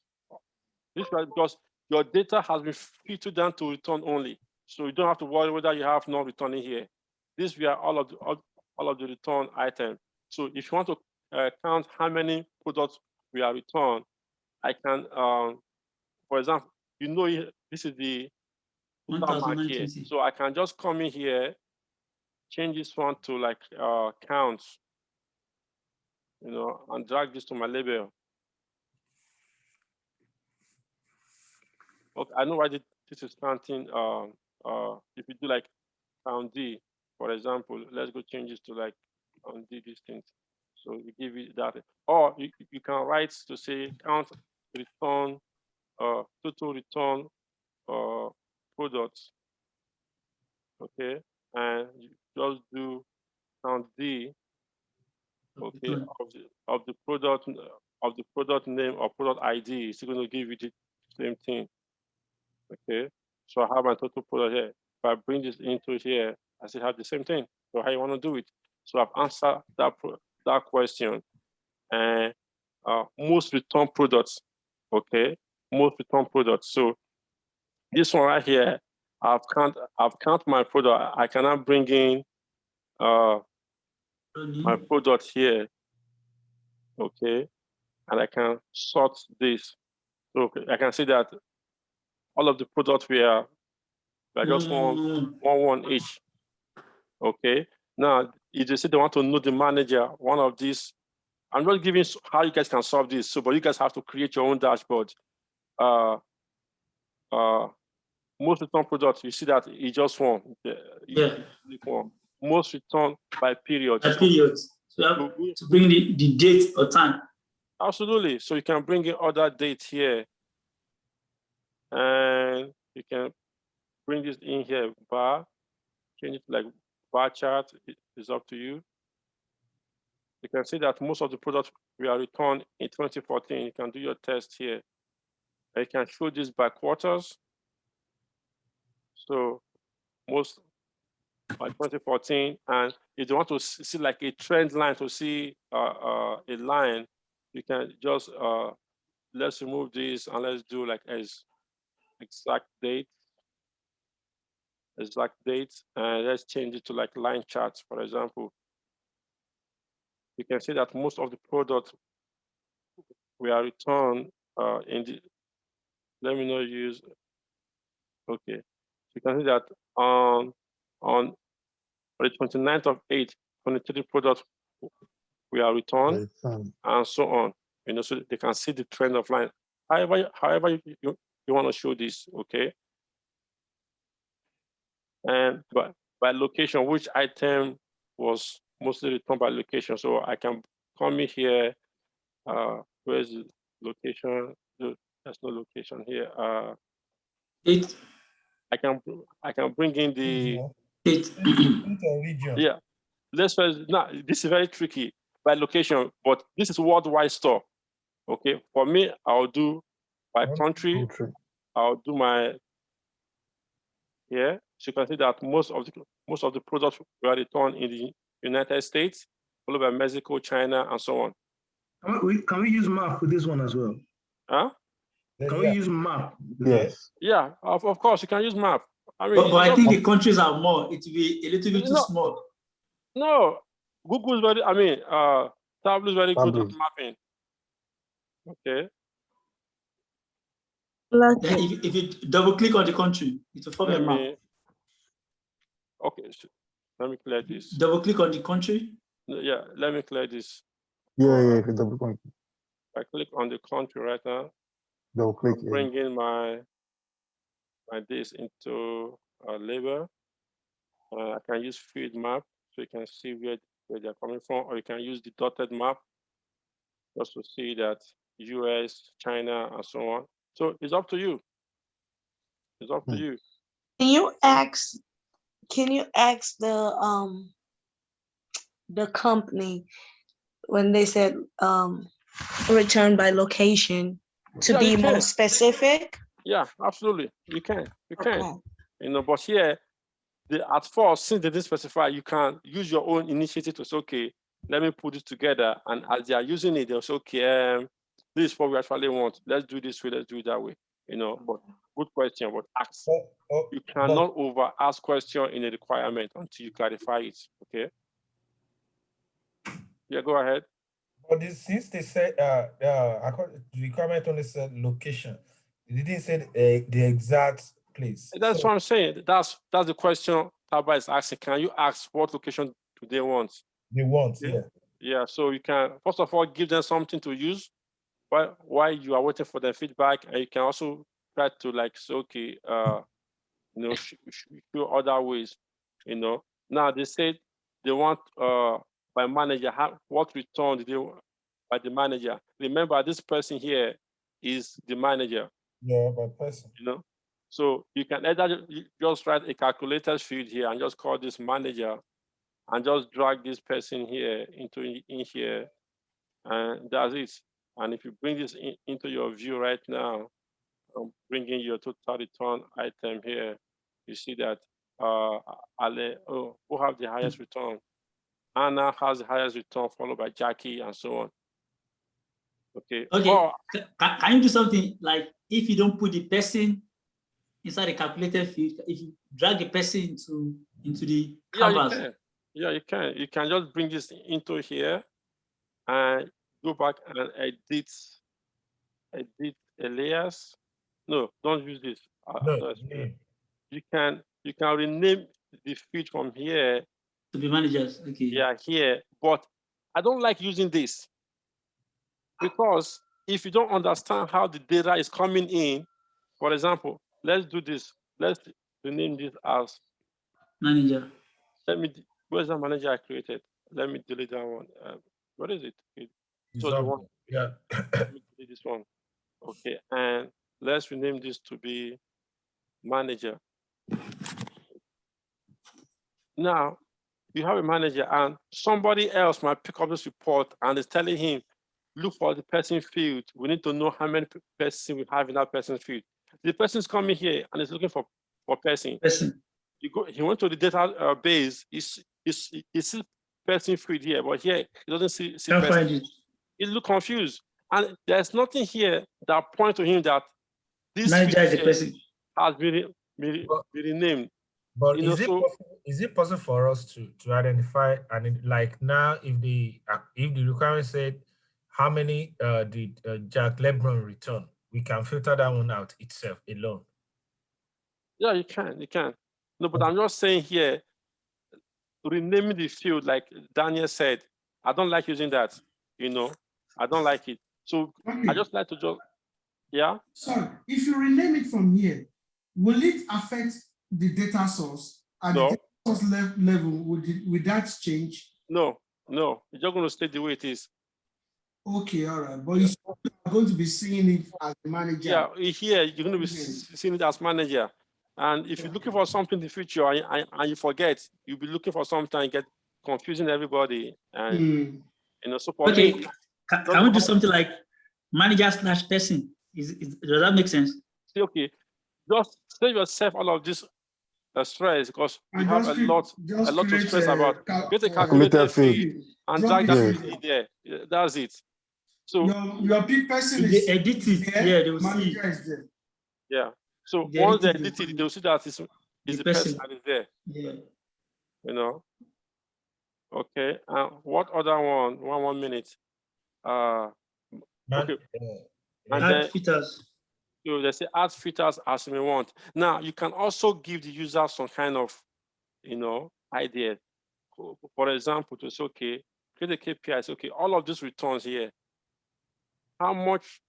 this is because your data has been filtered down to return only, so you don't have to worry whether you have no return in here. This we are all of the return items. So if you want to count how many products we are returned, I can, for example, this is the mark here. So I can just come in here, change this one to like counts, and drag this to my label. Okay, I know why this is counting. If you do like count D, for example, let's go change this to like count D distinct. So we give it that, or you can write to say count return, total return products. Okay, and you just do count D. Okay, of the product name or product ID. It's going to give you the same thing. Okay, so I have my total product here. If I bring this into here, I still have the same thing. So how you want to do it? So I've answered that question. And most return products. Okay, most return products. So this one right here, I've count my product. I cannot bring in my product here. Okay, and I can sort this. So I can see that all of the products we are just one each. Okay. Now, if they say they want to know the manager, one of these, I'm not giving how you guys can solve this. So, but you guys have to create your own dashboard. Most return products, you see that it's just one. One. Most return by period. By period. So you have to bring the date or time. Absolutely. So you can bring in other dates here. And you can bring this in here, bar, change it like bar chart. It's up to you. You can see that most of the products we are returned in 2014. You can do your test here. I can show this by quarters. So most by 2014, and if you want to see like a trend line, to see a line, you can just let's remove this and let's do like as exact date, and let's change it to like line charts, for example. You can see that most of the products we are returned in the, let me not use, okay. You can see that on the 29th of 8, 23 products we are returned, and so on. You know, so they can see the trend of line. However you want to show this, okay? And by location, which item was mostly returned by location? So I can come in here. Where's the location? There's no location here. I can bring in the region. Yeah. Let's first, now this is very tricky by location, but this is worldwide store. Okay. For me, I'll do by country. I'll do my here. So you can see that most of the products were returned in the United States, followed by Mexico, China, and so on. Can we use map with this one as well? Huh? Can we use map? Yes. Yeah, of course you can use map. I mean, but I think the countries are more. It will be a little bit too small. No, Google is very. I mean, Tableau is very good at mapping. Okay. If you double click on the country, it will form a map. Okay, so let me clear this. Double click on the country. Yeah, let me clear this. Yeah, double click. I click on the country right now. Double click. Bring in my this into a label. I can use field map so you can see where they're coming from, or you can use the dotted map just to see that US, China, and so on. So it's up to you. It's up to you. Can you ask the company when they said return by location to be more specific? Yeah, absolutely. You can. Okay. You know, but here, at first, since they didn't specify, you can use your own initiative to say, okay, let me put it together. And as they are using it, they'll say, okay, this is what we actually want. Let's do this way, let's do it that way. You know, but good question, but ask. You cannot over ask question in a requirement until you clarify it. Okay. Yeah, go ahead. But since they said the requirement only said location, it didn't say the exact place. That's what I'm saying. That's the question Taba is asking. Can you ask what location do they want? They want, yeah. Yeah, so you can first of all give them something to use while you are waiting for their feedback, and you can also try to like say, okay, you know, show other ways. You know, now they said they want by manager what return they want by the manager. Remember, this person here is the manager. Yeah, by person. You know, so you can either just write a calculated field here and just call this manager, and just drag this person here in here, and that's it. And if you bring this into your view right now, bringing your total return item here, you see that who have the highest return? Anna has the highest return, followed by Jackie, and so on. Okay. Okay. Can you do something like if you don't put the person inside the calculated field, if you drag the person into the canvas? Yeah, you can. You can just bring this into here and go back and edit alias. No, don't use this. You can rename the field from here to be managers. Okay. Yeah, here. But I don't like using this because if you don't understand how the data is coming in, for example, let's do this. Let's rename this as manager. Where's the manager I created? Let me delete that one. What is it? So the one. Yeah. Let me delete this one. Okay, and let's rename this to be manager. Now, you have a manager and somebody else might pick up this report and is telling him, look for the person field. We need to know how many persons we have in that person's field. The person's coming here and is looking for person. He went to the database. He sees person field here, but here he doesn't see person. He look confused, and there's nothing here that points to him that this manager is a person has been renamed. But is it possible for us to identify, and like now, if the requirement said how many did Jack Lebron return, we can filter that one out itself alone. Yeah, you can. No, but I'm just saying here, renaming the field, like Daniel said, I don't like using that. I don't like it. So I just like to yeah. Sorry, if you rename it from here, will it affect the data source at the data source level? Would that change? No, it's just going to stay the way it is. Okay, all right, but you're going to be seeing it as a manager. Yeah, here you're going to be seeing it as manager. And if you're looking for something in the future and you forget, you'll be looking for something and get confusing everybody. And so for okay, me, can we do something like manager/person? Does that make sense? Okay, just save yourself all of this stress because you have a lot to stress about. Get a calculated field and drag that field there. That's it. So your big person is edit it. Yeah, they will see. Yeah. So once they edit it, they'll see that is the person that is there. Yeah. Okay. What other one? 1 minute. Okay. And add filters. So they say add filters as you may want. Now you can also give the user some kind of, idea. For example, to say, okay, create a KPI. Say, okay, all of these returns here. How much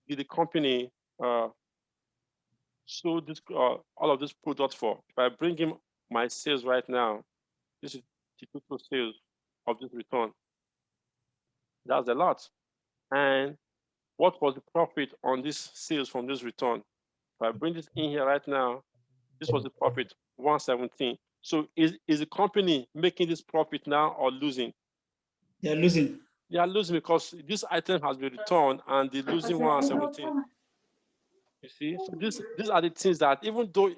did the company sold this all of these products for? If I bring in my sales right now, this is the total sales of this return. That's a lot. And what was the profit on this sales from this return? If I bring this in here right now, this was the profit, 117. So is the company making this profit now or losing? They're losing. They are losing because this item has been returned and they're losing 117. You see, so these are the things that even though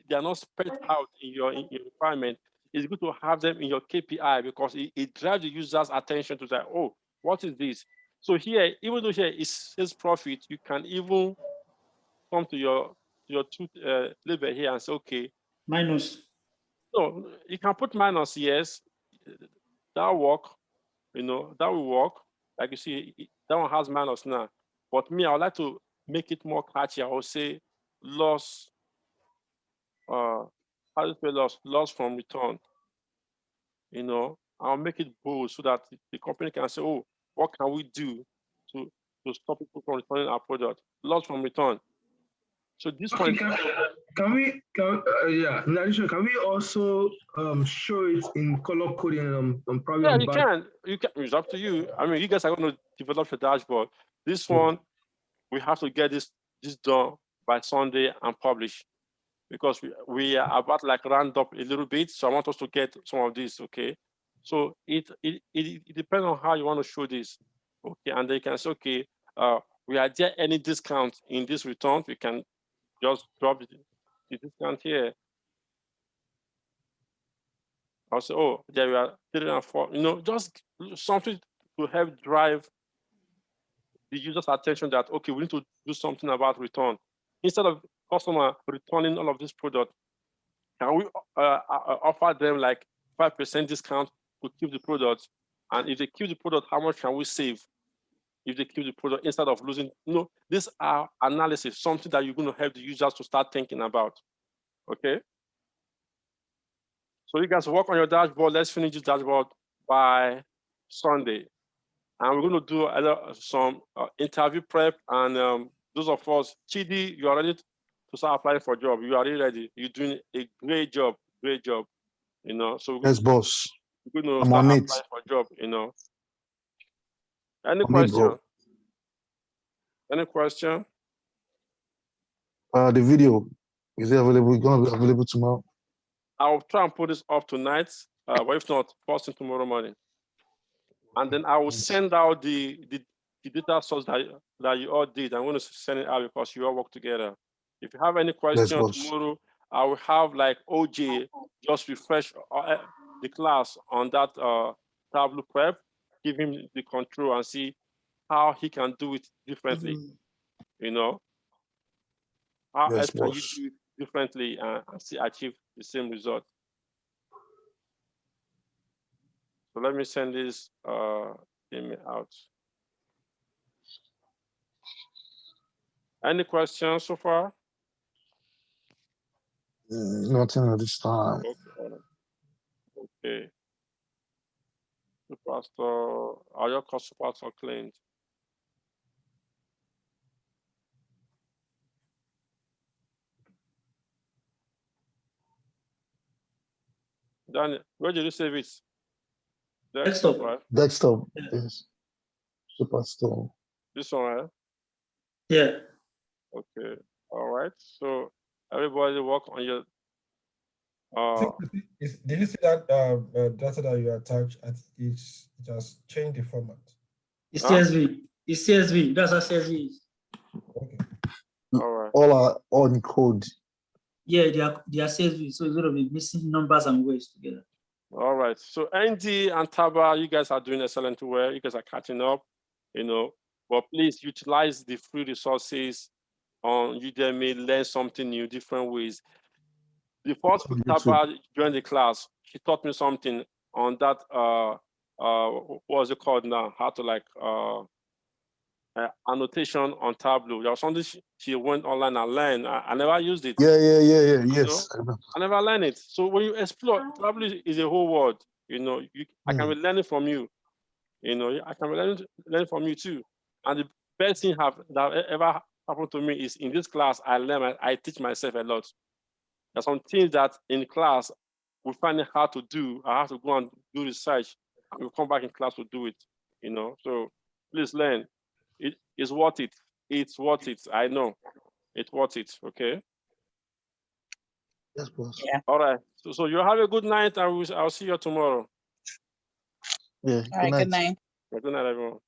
they are not spread out in your requirement, it's good to have them in your KPI because it drives the user's attention to that. Oh, what is this? So here, even though here it says profit, you can even come to your label here and say, okay, minus. So you can put minus, yes, that will work. That will work. Like you see, that one has minus now. But me, I would like to make it more catchy. I would say loss. How do you say loss? Loss from return. I'll make it bold so that the company can say, oh, what can we do to stop people from returning our product? Loss from return. So this one. Can we in addition, can we also show it in color coding probably? Yeah, you can. It's up to you. I mean, you guys are going to develop a dashboard. This one, we have to get this done by Sunday and publish because we are about like round up a little bit. So I want us to get some of this. Okay. So it depends on how you want to show this. Okay, and then you can say, okay, we are there any discount in this return? We can just drop the discount here. I'll say, oh, there we are 3 and 4. Just something to help drive the user's attention that, okay, we need to do something about return. Instead of customer returning all of this product, can we offer them like 5% discount to keep the product? And if they keep the product, how much can we save if they keep the product instead of losing? These are analysis, something that you're going to help the users to start thinking about. Okay. So you guys work on your dashboard. Let's finish this dashboard by Sunday. And we're going to do some interview prep. And those of us, Chidi, you are ready to start applying for a job. You are really ready. You're doing a great job. Great job. So yes, boss. We're going to start applying for a job. Any question? Any question? The video, is it available? It's going to be available tomorrow. I'll try and put this up tonight. but if not, first thing tomorrow morning. And then I will send out the data source that you all did. I'm going to send it out because you all work together. If you have any questions tomorrow, I will have like OJ just refresh the class on that Tableau prep, give him the control and see how he can do it differently. You know, how else can you do it differently and see achieve the same result? So let me send this email out. Any questions so far? Nothing at this time. Okay. Superstore, are your cost Superstore claimed? Daniel, where did you save it? Desktop. Right? Desktop, yes. Superstore. This one, right? Yeah. Okay. All right. So everybody work on your. Did you see that data that you attached? I think it has changed the format. It's CSV. It's CSV. That's how CSV is. Okay. All right. All are on code. Yeah, they are CSV. So it's going to be missing numbers and words together. All right. So ND and Taba, you guys are doing excellent work. You guys are catching up, you know. But please utilize the free resources on Udemy, learn something new, different ways. The first Taba joined the class, she taught me something on that what was it called now? How to like annotation on Tableau. There was something she went online and learned. I never used it. Yeah. Yes. I never learned it. So when you explore, Tableau is a whole world. You know, I can be learning from you. You know, I can be learning from you too. And the best thing that ever happened to me is in this class, I teach myself a lot. There's some things that in class we find it hard to do. I have to go and do research, and we'll come back in class to do it. You know, so please learn. It is worth it. It's worth it. I know, it's worth it. Okay. Yes, boss. Yeah. All right. So you have a good night. I'll see you tomorrow. Yeah. All right. Good night. Good night, everyone.